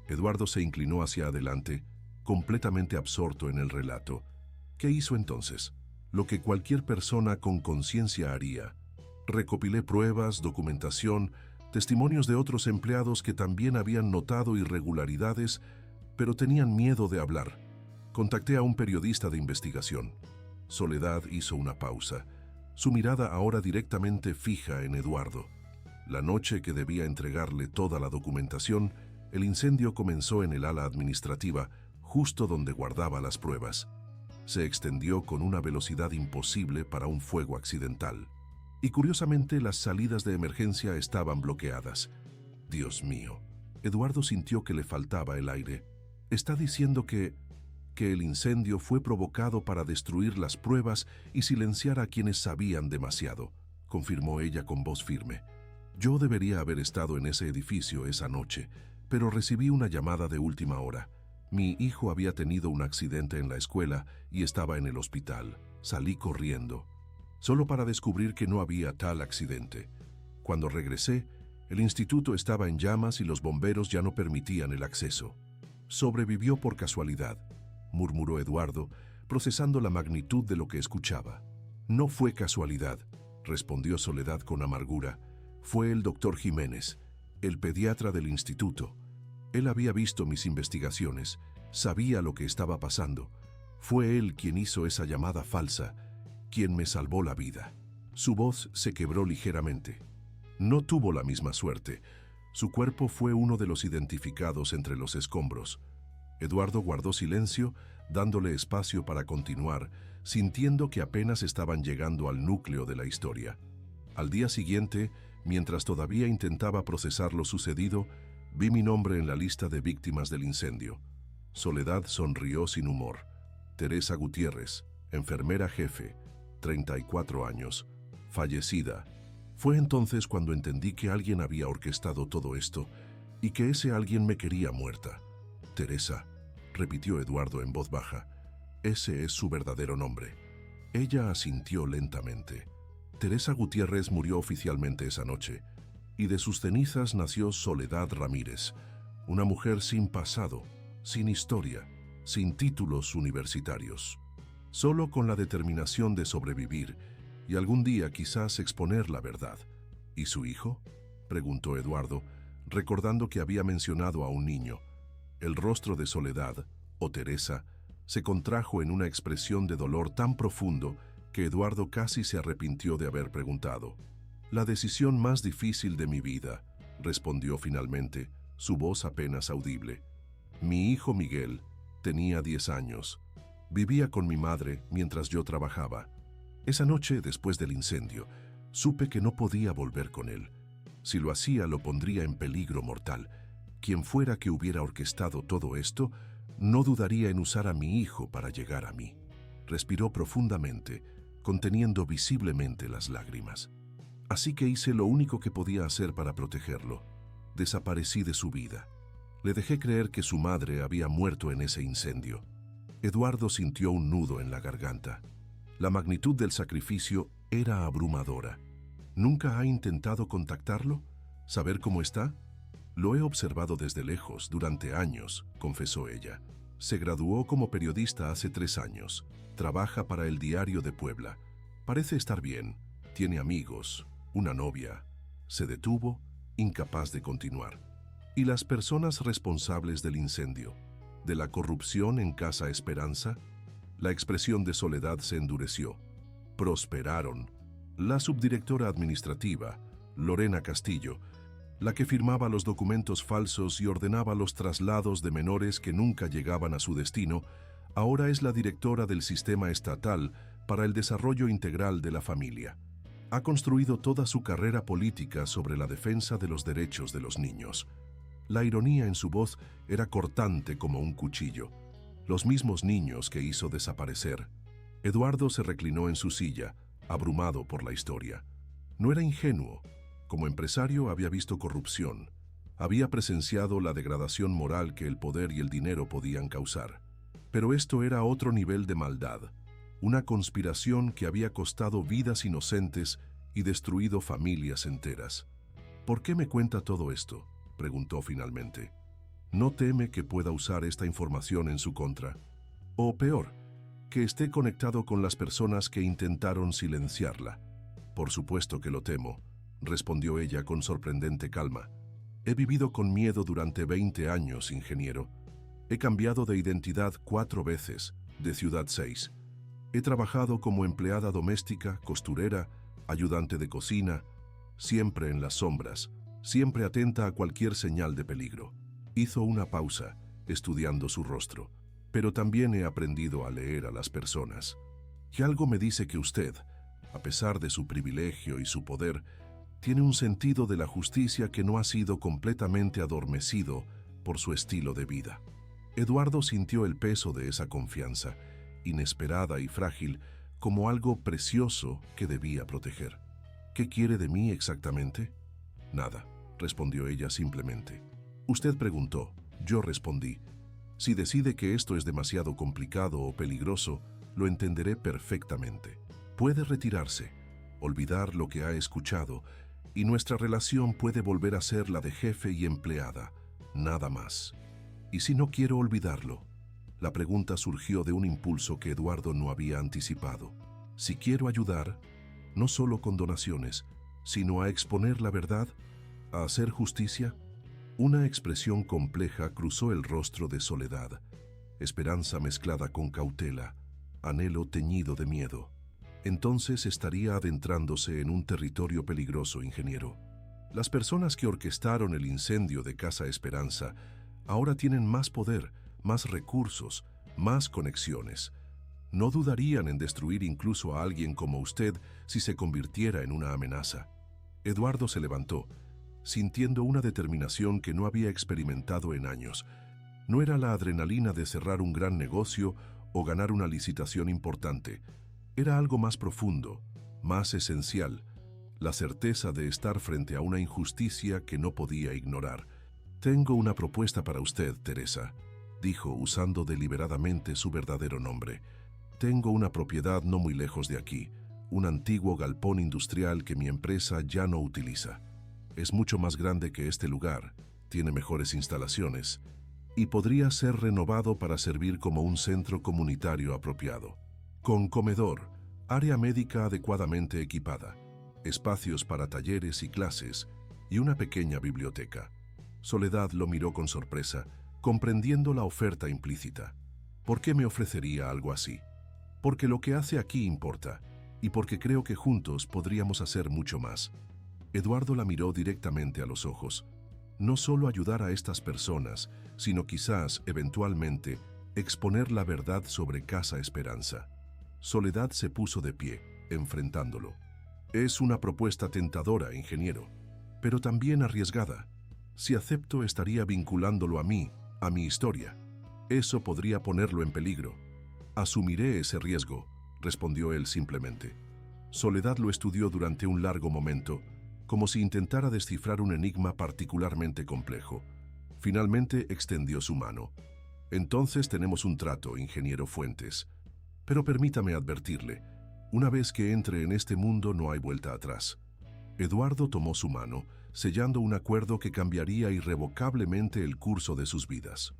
Eduardo se inclinó hacia adelante, completamente absorto en el relato. ¿Qué hizo entonces? Lo que cualquier persona con conciencia haría. Recopilé pruebas, documentación, testimonios de otros empleados que también habían notado irregularidades, pero tenían miedo de hablar. Contacté a un periodista de investigación. Soledad hizo una pausa, su mirada ahora directamente fija en Eduardo. La noche que debía entregarle toda la documentación, el incendio comenzó en el ala administrativa, justo donde guardaba las pruebas. Se extendió con una velocidad imposible para un fuego accidental. Y curiosamente las salidas de emergencia estaban bloqueadas. Dios mío, Eduardo sintió que le faltaba el aire. ¿Está diciendo que el incendio fue provocado para destruir las pruebas y silenciar a quienes sabían demasiado?, confirmó ella con voz firme. Yo debería haber estado en ese edificio esa noche, pero recibí una llamada de última hora. Mi hijo había tenido un accidente en la escuela y estaba en el hospital. Salí corriendo, solo para descubrir que no había tal accidente. Cuando regresé, el instituto estaba en llamas y los bomberos ya no permitían el acceso. Sobrevivió por casualidad, murmuró Eduardo, procesando la magnitud de lo que escuchaba. No fue casualidad, respondió Soledad con amargura. Fue el doctor Jiménez, el pediatra del instituto. Él había visto mis investigaciones, sabía lo que estaba pasando. Fue él quien hizo esa llamada falsa, quien me salvó la vida. Su voz se quebró ligeramente. No tuvo la misma suerte. Su cuerpo fue uno de los identificados entre los escombros. Eduardo guardó silencio, dándole espacio para continuar, sintiendo que apenas estaban llegando al núcleo de la historia. Al día siguiente, mientras todavía intentaba procesar lo sucedido, vi mi nombre en la lista de víctimas del incendio. Soledad sonrió sin humor. Teresa Gutiérrez, enfermera jefe, 34 años, fallecida. Fue entonces cuando entendí que alguien había orquestado todo esto y que ese alguien me quería muerta. Teresa, repitió Eduardo en voz baja. Ese es su verdadero nombre. Ella asintió lentamente. Teresa Gutiérrez murió oficialmente esa noche, y de sus cenizas nació Soledad Ramírez, una mujer sin pasado, sin historia, sin títulos universitarios, solo con la determinación de sobrevivir y algún día quizás exponer la verdad. ¿Y su hijo?, preguntó Eduardo, recordando que había mencionado a un niño. El rostro de Soledad, o Teresa, se contrajo en una expresión de dolor tan profundo que Eduardo casi se arrepintió de haber preguntado. La decisión más difícil de mi vida, respondió finalmente, su voz apenas audible. Mi hijo Miguel tenía 10 años. Vivía con mi madre mientras yo trabajaba. Esa noche, después del incendio, supe que no podía volver con él. Si lo hacía, lo pondría en peligro mortal. quien fuera que hubiera orquestado todo esto, no dudaría en usar a mi hijo para llegar a mí. Respiró profundamente, conteniendo visiblemente las lágrimas. Así que hice lo único que podía hacer para protegerlo. Desaparecí de su vida. Le dejé creer que su madre había muerto en ese incendio. Eduardo sintió un nudo en la garganta. La magnitud del sacrificio era abrumadora. ¿Nunca ha intentado contactarlo? ¿Saber cómo está? Lo he observado desde lejos durante años, confesó ella. Se graduó como periodista hace 3 años. Trabaja para el Diario de Puebla. Parece estar bien. Tiene amigos, una novia. Se detuvo, incapaz de continuar. ¿Y las personas responsables del incendio? ¿De la corrupción en Casa Esperanza? La expresión de Soledad se endureció. Prosperaron. La subdirectora administrativa, Lorena Castillo, la que firmaba los documentos falsos y ordenaba los traslados de menores que nunca llegaban a su destino, ahora es la directora del Sistema Estatal para el Desarrollo Integral de la Familia. Ha construido toda su carrera política sobre la defensa de los derechos de los niños. La ironía en su voz era cortante como un cuchillo. Los mismos niños que hizo desaparecer. Eduardo se reclinó en su silla, abrumado por la historia. No era ingenuo. Como empresario había visto corrupción. Había presenciado la degradación moral que el poder y el dinero podían causar. Pero esto era otro nivel de maldad. Una conspiración que había costado vidas inocentes y destruido familias enteras. ¿Por qué me cuenta todo esto?, preguntó finalmente. ¿No teme que pueda usar esta información en su contra? O peor, que esté conectado con las personas que intentaron silenciarla. Por supuesto que lo temo, respondió ella con sorprendente calma. He vivido con miedo durante 20 años, ingeniero. He cambiado de identidad 4 veces, de ciudad 6. He trabajado como empleada doméstica, costurera, ayudante de cocina, siempre en las sombras, siempre atenta a cualquier señal de peligro. Hizo una pausa, estudiando su rostro. Pero también he aprendido a leer a las personas. Y algo me dice que usted, a pesar de su privilegio y su poder, tiene un sentido de la justicia que no ha sido completamente adormecido por su estilo de vida. Eduardo sintió el peso de esa confianza, inesperada y frágil, como algo precioso que debía proteger. ¿Qué quiere de mí exactamente? Nada, respondió ella simplemente. Usted preguntó, yo respondí. Si decide que esto es demasiado complicado o peligroso, lo entenderé perfectamente. Puede retirarse, olvidar lo que ha escuchado, y nuestra relación puede volver a ser la de jefe y empleada, nada más. ¿Y si no quiero olvidarlo? La pregunta surgió de un impulso que Eduardo no había anticipado. Si quiero ayudar, no solo con donaciones, sino a exponer la verdad, a hacer justicia. Una expresión compleja cruzó el rostro de Soledad, esperanza mezclada con cautela, anhelo teñido de miedo. Entonces estaría adentrándose en un territorio peligroso, ingeniero. Las personas que orquestaron el incendio de Casa Esperanza ahora tienen más poder, más recursos, más conexiones. No dudarían en destruir incluso a alguien como usted si se convirtiera en una amenaza. Eduardo se levantó, sintiendo una determinación que no había experimentado en años. No era la adrenalina de cerrar un gran negocio o ganar una licitación importante. Era algo más profundo, más esencial, la certeza de estar frente a una injusticia que no podía ignorar. Tengo una propuesta para usted, Teresa, dijo usando deliberadamente su verdadero nombre. Tengo una propiedad no muy lejos de aquí, un antiguo galpón industrial que mi empresa ya no utiliza. Es mucho más grande que este lugar, tiene mejores instalaciones y podría ser renovado para servir como un centro comunitario apropiado. Con comedor, área médica adecuadamente equipada, espacios para talleres y clases y una pequeña biblioteca. Soledad lo miró con sorpresa, comprendiendo la oferta implícita. ¿Por qué me ofrecería algo así? Porque lo que hace aquí importa y porque creo que juntos podríamos hacer mucho más. Eduardo la miró directamente a los ojos. No solo ayudar a estas personas, sino quizás, eventualmente, exponer la verdad sobre Casa Esperanza. Soledad se puso de pie, enfrentándolo. Es una propuesta tentadora, ingeniero, pero también arriesgada. Si acepto, estaría vinculándolo a mí, a mi historia. Eso podría ponerlo en peligro. Asumiré ese riesgo, respondió él simplemente. Soledad lo estudió durante un largo momento, como si intentara descifrar un enigma particularmente complejo. Finalmente extendió su mano. Entonces tenemos un trato, ingeniero Fuentes. Pero permítame advertirle, una vez que entre en este mundo no hay vuelta atrás. Eduardo tomó su mano, sellando un acuerdo que cambiaría irrevocablemente el curso de sus vidas.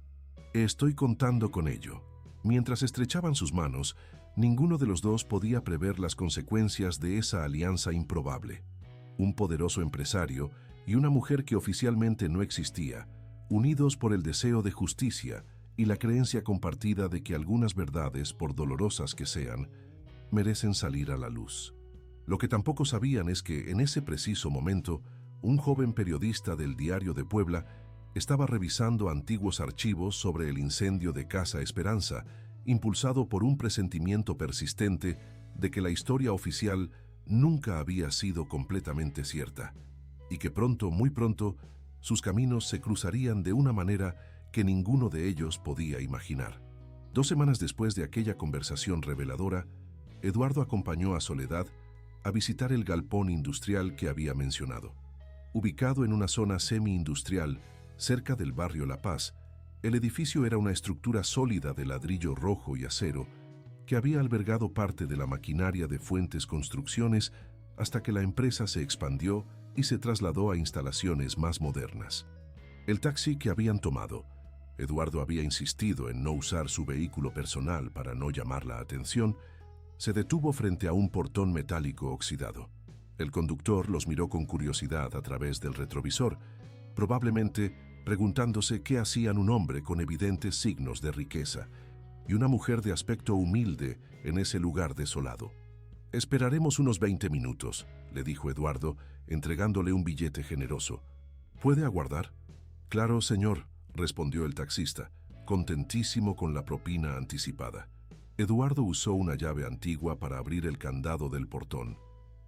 Estoy contando con ello. Mientras estrechaban sus manos, ninguno de los dos podía prever las consecuencias de esa alianza improbable. Un poderoso empresario y una mujer que oficialmente no existía, unidos por el deseo de justicia y la creencia compartida de que algunas verdades, por dolorosas que sean, merecen salir a la luz. Lo que tampoco sabían es que, en ese preciso momento, un joven periodista del Diario de Puebla estaba revisando antiguos archivos sobre el incendio de Casa Esperanza, impulsado por un presentimiento persistente de que la historia oficial nunca había sido completamente cierta, y que pronto, muy pronto, sus caminos se cruzarían de una manera que ninguno de ellos podía imaginar. 2 semanas después de aquella conversación reveladora, Eduardo acompañó a Soledad a visitar el galpón industrial que había mencionado. Ubicado en una zona semi-industrial, cerca del barrio La Paz, el edificio era una estructura sólida de ladrillo rojo y acero que había albergado parte de la maquinaria de Fuentes Construcciones hasta que la empresa se expandió y se trasladó a instalaciones más modernas. El taxi que habían tomado, Eduardo había insistido en no usar su vehículo personal para no llamar la atención, se detuvo frente a un portón metálico oxidado. El conductor los miró con curiosidad a través del retrovisor, probablemente preguntándose qué hacían un hombre con evidentes signos de riqueza y una mujer de aspecto humilde en ese lugar desolado. «Esperaremos unos 20 minutos», le dijo Eduardo, entregándole un billete generoso. «¿Puede aguardar?» «Claro, señor», respondió el taxista, contentísimo con la propina anticipada. Eduardo usó una llave antigua para abrir el candado del portón.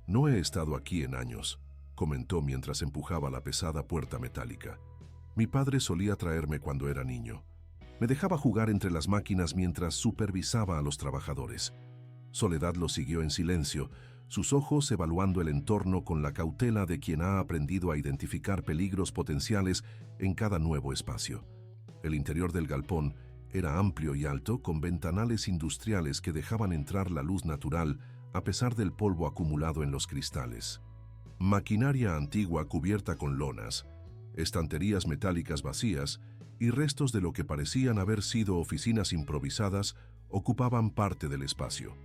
«No he estado aquí en años», comentó mientras empujaba la pesada puerta metálica. «Mi padre solía traerme cuando era niño. Me dejaba jugar entre las máquinas mientras supervisaba a los trabajadores». Soledad lo siguió en silencio, sus ojos evaluando el entorno con la cautela de quien ha aprendido a identificar peligros potenciales en cada nuevo espacio. El interior del galpón era amplio y alto, con ventanales industriales que dejaban entrar la luz natural a pesar del polvo acumulado en los cristales. Maquinaria antigua cubierta con lonas, estanterías metálicas vacías y restos de lo que parecían haber sido oficinas improvisadas ocupaban parte del espacio.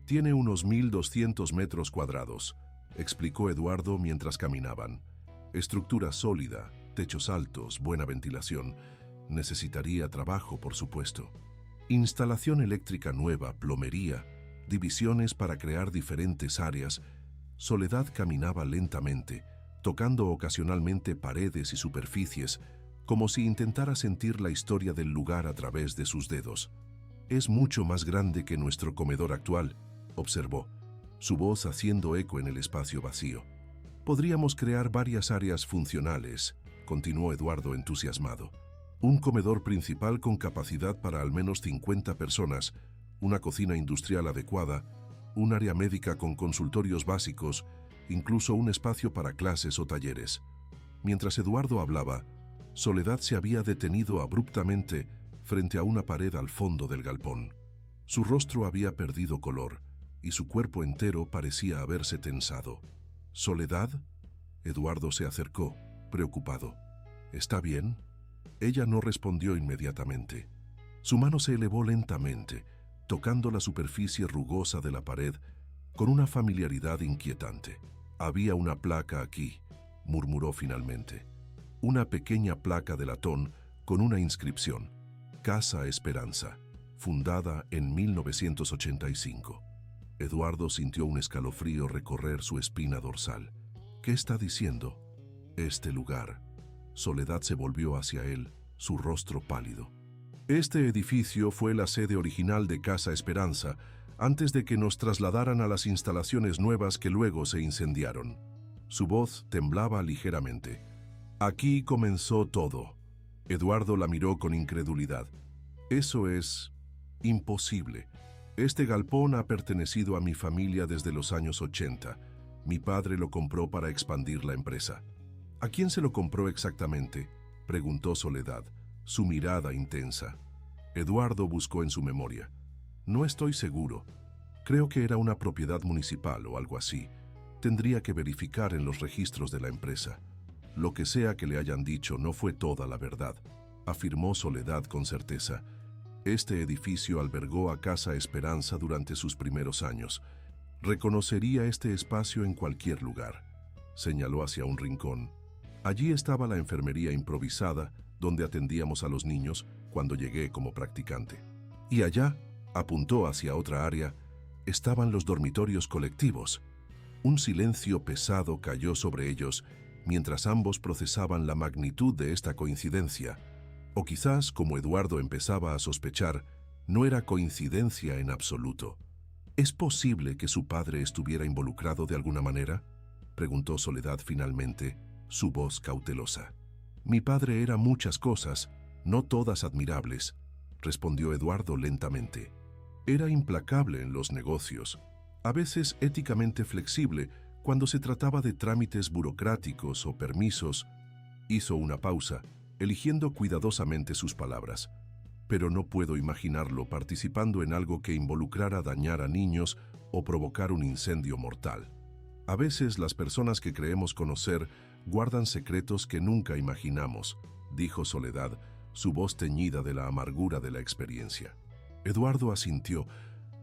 «Tiene unos 1.200 metros cuadrados», explicó Eduardo mientras caminaban. «Estructura sólida, techos altos, buena ventilación. Necesitaría trabajo, por supuesto. Instalación eléctrica nueva, plomería, divisiones para crear diferentes áreas». Soledad caminaba lentamente, tocando ocasionalmente paredes y superficies, como si intentara sentir la historia del lugar a través de sus dedos. «Es mucho más grande que nuestro comedor actual», observó, su voz haciendo eco en el espacio vacío. «Podríamos crear varias áreas funcionales», continuó Eduardo entusiasmado. «Un comedor principal con capacidad para al menos 50 personas, una cocina industrial adecuada, un área médica con consultorios básicos, incluso un espacio para clases o talleres». Mientras Eduardo hablaba, Soledad se había detenido abruptamente frente a una pared al fondo del galpón. Su rostro había perdido color y su cuerpo entero parecía haberse tensado. «¿Soledad?» Eduardo se acercó, preocupado. «¿Está bien?» Ella no respondió inmediatamente. Su mano se elevó lentamente, tocando la superficie rugosa de la pared con una familiaridad inquietante. «Había una placa aquí», murmuró finalmente. Una pequeña placa de latón con una inscripción: «Casa Esperanza, fundada en 1985». Eduardo sintió un escalofrío recorrer su espina dorsal. «¿Qué está diciendo?» «Este lugar». Soledad se volvió hacia él, su rostro pálido. «Este edificio fue la sede original de Casa Esperanza, antes de que nos trasladaran a las instalaciones nuevas que luego se incendiaron». Su voz temblaba ligeramente. Aquí comenzó todo. Eduardo la miró con incredulidad. Eso es imposible. Este galpón ha pertenecido a mi familia desde los años 80. Mi padre lo compró para expandir la empresa. ¿A quién se lo compró exactamente?, preguntó Soledad, su mirada intensa. Eduardo buscó en su memoria. No estoy seguro. Creo que era una propiedad municipal o algo así. Tendría que verificar en los registros de la empresa. Lo que sea que le hayan dicho no fue toda la verdad, afirmó Soledad con certeza. Este edificio albergó a Casa Esperanza durante sus primeros años. Reconocería este espacio en cualquier lugar. Señaló hacia un rincón. Allí estaba la enfermería improvisada, donde atendíamos a los niños cuando llegué como practicante. Y allá, apuntó hacia otra área, estaban los dormitorios colectivos. Un silencio pesado cayó sobre ellos mientras ambos procesaban la magnitud de esta coincidencia. O quizás, como Eduardo empezaba a sospechar, no era coincidencia en absoluto. ¿Es posible que su padre estuviera involucrado de alguna manera?, preguntó Soledad finalmente, su voz cautelosa. Mi padre era muchas cosas, no todas admirables, respondió Eduardo lentamente. Era implacable en los negocios, a veces éticamente flexible cuando se trataba de trámites burocráticos o permisos. Hizo una pausa, eligiendo cuidadosamente sus palabras. Pero no puedo imaginarlo participando en algo que involucrara dañar a niños o provocar un incendio mortal. A veces las personas que creemos conocer guardan secretos que nunca imaginamos, dijo Soledad, su voz teñida de la amargura de la experiencia. Eduardo asintió,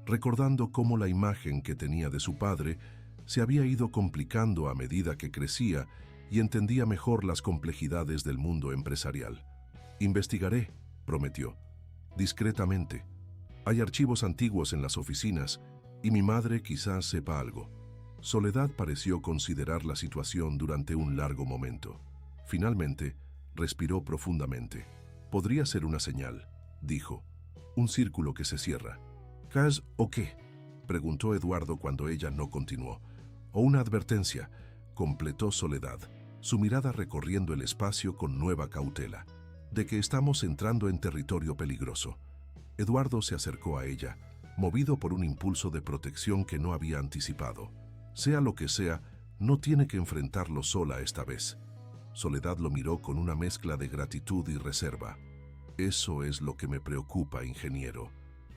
recordando cómo la imagen que tenía de su padre se había ido complicando a medida que crecía y entendía mejor las complejidades del mundo empresarial. Investigaré, prometió, discretamente. Hay archivos antiguos en las oficinas y mi madre quizás sepa algo. Soledad pareció considerar la situación durante un largo momento. Finalmente, respiró profundamente. Podría ser una señal, dijo. Un círculo que se cierra. ¿Cas o qué?, preguntó Eduardo cuando ella no continuó. O una advertencia, completó Soledad, su mirada recorriendo el espacio con nueva cautela, de que estamos entrando en territorio peligroso. Eduardo se acercó a ella, movido por un impulso de protección que no había anticipado. Sea lo que sea, no tiene que enfrentarlo sola esta vez. Soledad lo miró con una mezcla de gratitud y reserva. Eso es lo que me preocupa, ingeniero.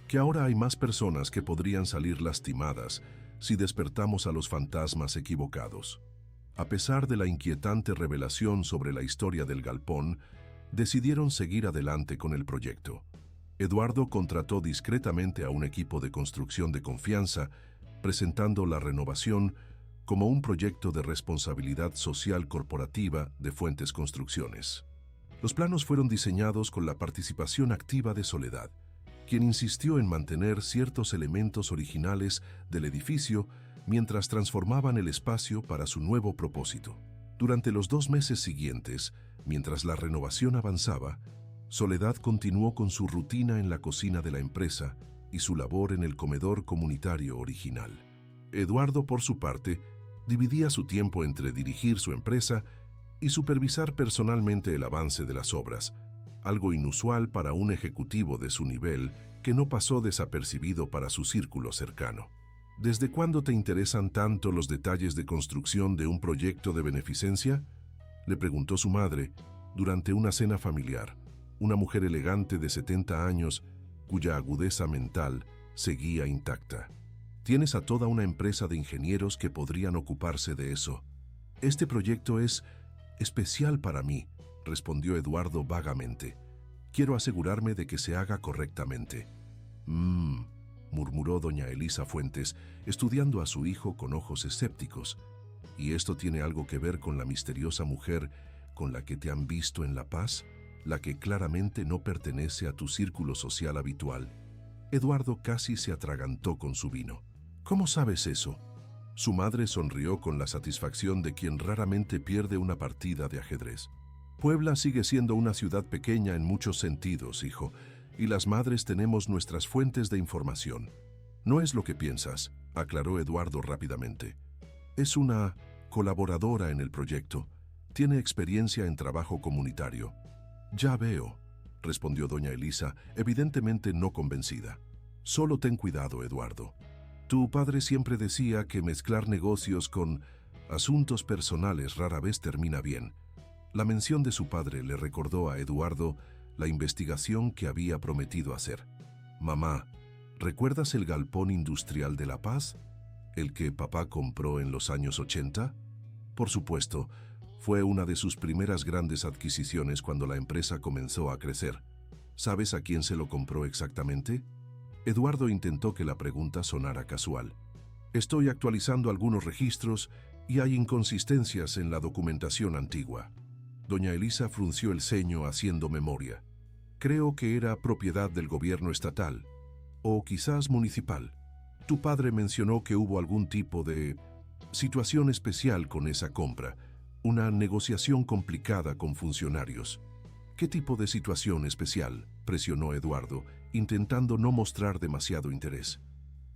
Que ahora hay más personas que podrían salir lastimadas si despertamos a los fantasmas equivocados. A pesar de la inquietante revelación sobre la historia del galpón, decidieron seguir adelante con el proyecto. Eduardo contrató discretamente a un equipo de construcción de confianza, presentando la renovación como un proyecto de responsabilidad social corporativa de Fuentes Construcciones. Los planos fueron diseñados con la participación activa de Soledad, quien insistió en mantener ciertos elementos originales del edificio mientras transformaban el espacio para su nuevo propósito. Durante los 2 meses siguientes, mientras la renovación avanzaba, Soledad continuó con su rutina en la cocina de la empresa y su labor en el comedor comunitario original. Eduardo, por su parte, dividía su tiempo entre dirigir su empresa y supervisar personalmente el avance de las obras, algo inusual para un ejecutivo de su nivel que no pasó desapercibido para su círculo cercano. ¿Desde cuándo te interesan tanto los detalles de construcción de un proyecto de beneficencia?, le preguntó su madre durante una cena familiar, una mujer elegante de 70 años cuya agudeza mental seguía intacta. Tienes a toda una empresa de ingenieros que podrían ocuparse de eso. Este proyecto es especial para mí, respondió Eduardo vagamente. Quiero asegurarme de que se haga correctamente. Murmuró doña Elisa Fuentes, estudiando a su hijo con ojos escépticos. ¿Y esto tiene algo que ver con la misteriosa mujer con la que te han visto en La Paz, la que claramente no pertenece a tu círculo social habitual? Eduardo casi se atragantó con su vino. ¿Cómo sabes eso? Su madre sonrió con la satisfacción de quien raramente pierde una partida de ajedrez. Puebla sigue siendo una ciudad pequeña en muchos sentidos, hijo, y las madres tenemos nuestras fuentes de información. No es lo que piensas, aclaró Eduardo rápidamente. Es una colaboradora en el proyecto. Tiene experiencia en trabajo comunitario. Ya veo, respondió doña Elisa, evidentemente no convencida. Solo ten cuidado, Eduardo. Tu padre siempre decía que mezclar negocios con asuntos personales rara vez termina bien. La mención de su padre le recordó a Eduardo la investigación que había prometido hacer. Mamá, ¿recuerdas el galpón industrial de La Paz? ¿El que papá compró en los años 80? Por supuesto, fue una de sus primeras grandes adquisiciones cuando la empresa comenzó a crecer. ¿Sabes a quién se lo compró exactamente? Eduardo intentó que la pregunta sonara casual. Estoy actualizando algunos registros y hay inconsistencias en la documentación antigua. Doña Elisa frunció el ceño haciendo memoria. Creo que era propiedad del gobierno estatal, o quizás municipal. Tu padre mencionó que hubo algún tipo de situación especial con esa compra, una negociación complicada con funcionarios. ¿Qué tipo de situación especial?, presionó Eduardo, intentando no mostrar demasiado interés.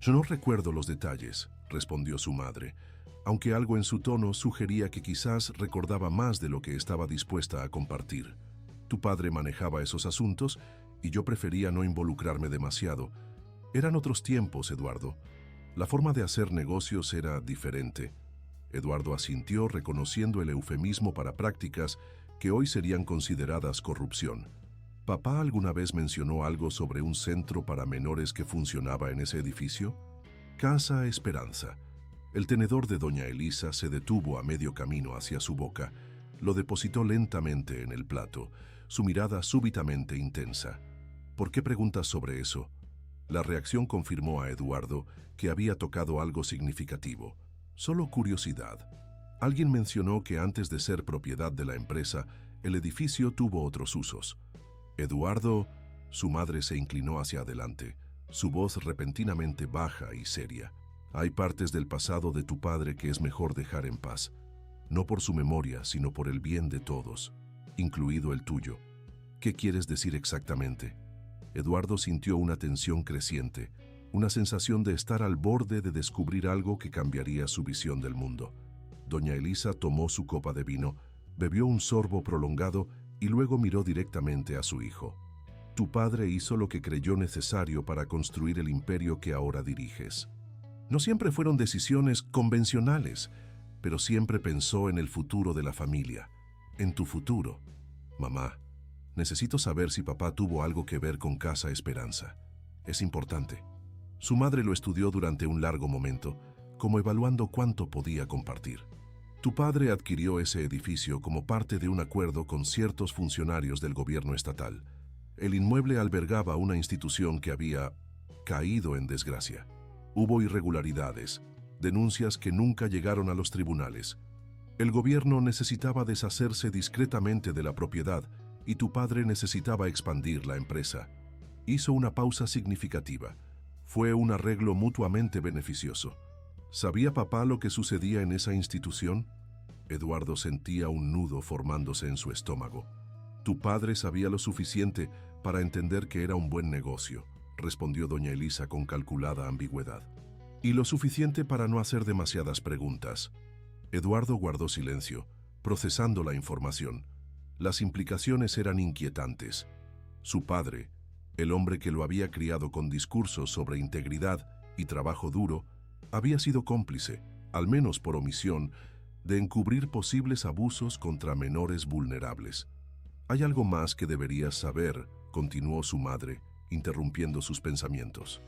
Yo no recuerdo los detalles, respondió su madre, aunque algo en su tono sugería que quizás recordaba más de lo que estaba dispuesta a compartir. Tu padre manejaba esos asuntos y yo prefería no involucrarme demasiado. Eran otros tiempos, Eduardo. La forma de hacer negocios era diferente. Eduardo asintió, reconociendo el eufemismo para prácticas que hoy serían consideradas corrupción. ¿Papá alguna vez mencionó algo sobre un centro para menores que funcionaba en ese edificio? Casa Esperanza. El tenedor de doña Elisa se detuvo a medio camino hacia su boca. Lo depositó lentamente en el plato, su mirada súbitamente intensa. ¿Por qué preguntas sobre eso? La reacción confirmó a Eduardo que había tocado algo significativo. Solo curiosidad. Alguien mencionó que antes de ser propiedad de la empresa, el edificio tuvo otros usos. Eduardo, su madre se inclinó hacia adelante, su voz repentinamente baja y seria. Hay partes del pasado de tu padre que es mejor dejar en paz, no por su memoria, sino por el bien de todos, incluido el tuyo. ¿Qué quieres decir exactamente? Eduardo sintió una tensión creciente, una sensación de estar al borde de descubrir algo que cambiaría su visión del mundo. Doña Elisa tomó su copa de vino, bebió un sorbo prolongado y luego miró directamente a su hijo. Tu padre hizo lo que creyó necesario para construir el imperio que ahora diriges. No siempre fueron decisiones convencionales, pero siempre pensó en el futuro de la familia, en tu futuro. Mamá, necesito saber si papá tuvo algo que ver con Casa Esperanza. Es importante. Su madre lo estudió durante un largo momento, como evaluando cuánto podía compartir. Tu padre adquirió ese edificio como parte de un acuerdo con ciertos funcionarios del gobierno estatal. El inmueble albergaba una institución que había caído en desgracia. Hubo irregularidades, denuncias que nunca llegaron a los tribunales. El gobierno necesitaba deshacerse discretamente de la propiedad y tu padre necesitaba expandir la empresa. Hizo una pausa significativa. Fue un arreglo mutuamente beneficioso. ¿Sabía papá lo que sucedía en esa institución? Eduardo sentía un nudo formándose en su estómago. Tu padre sabía lo suficiente para entender que era un buen negocio, respondió doña Elisa con calculada ambigüedad. Y lo suficiente para no hacer demasiadas preguntas. Eduardo guardó silencio, procesando la información. Las implicaciones eran inquietantes. Su padre, el hombre que lo había criado con discursos sobre integridad y trabajo duro, había sido cómplice, al menos por omisión, de encubrir posibles abusos contra menores vulnerables. Hay algo más que deberías saber, continuó su madre, interrumpiendo sus pensamientos.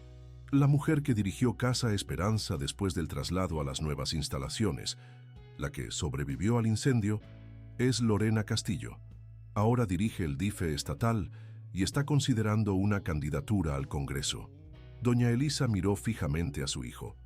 La mujer que dirigió Casa Esperanza después del traslado a las nuevas instalaciones, la que sobrevivió al incendio, es Lorena Castillo. Ahora dirige el DIFE estatal y está considerando una candidatura al Congreso. Doña Elisa miró fijamente a su hijo.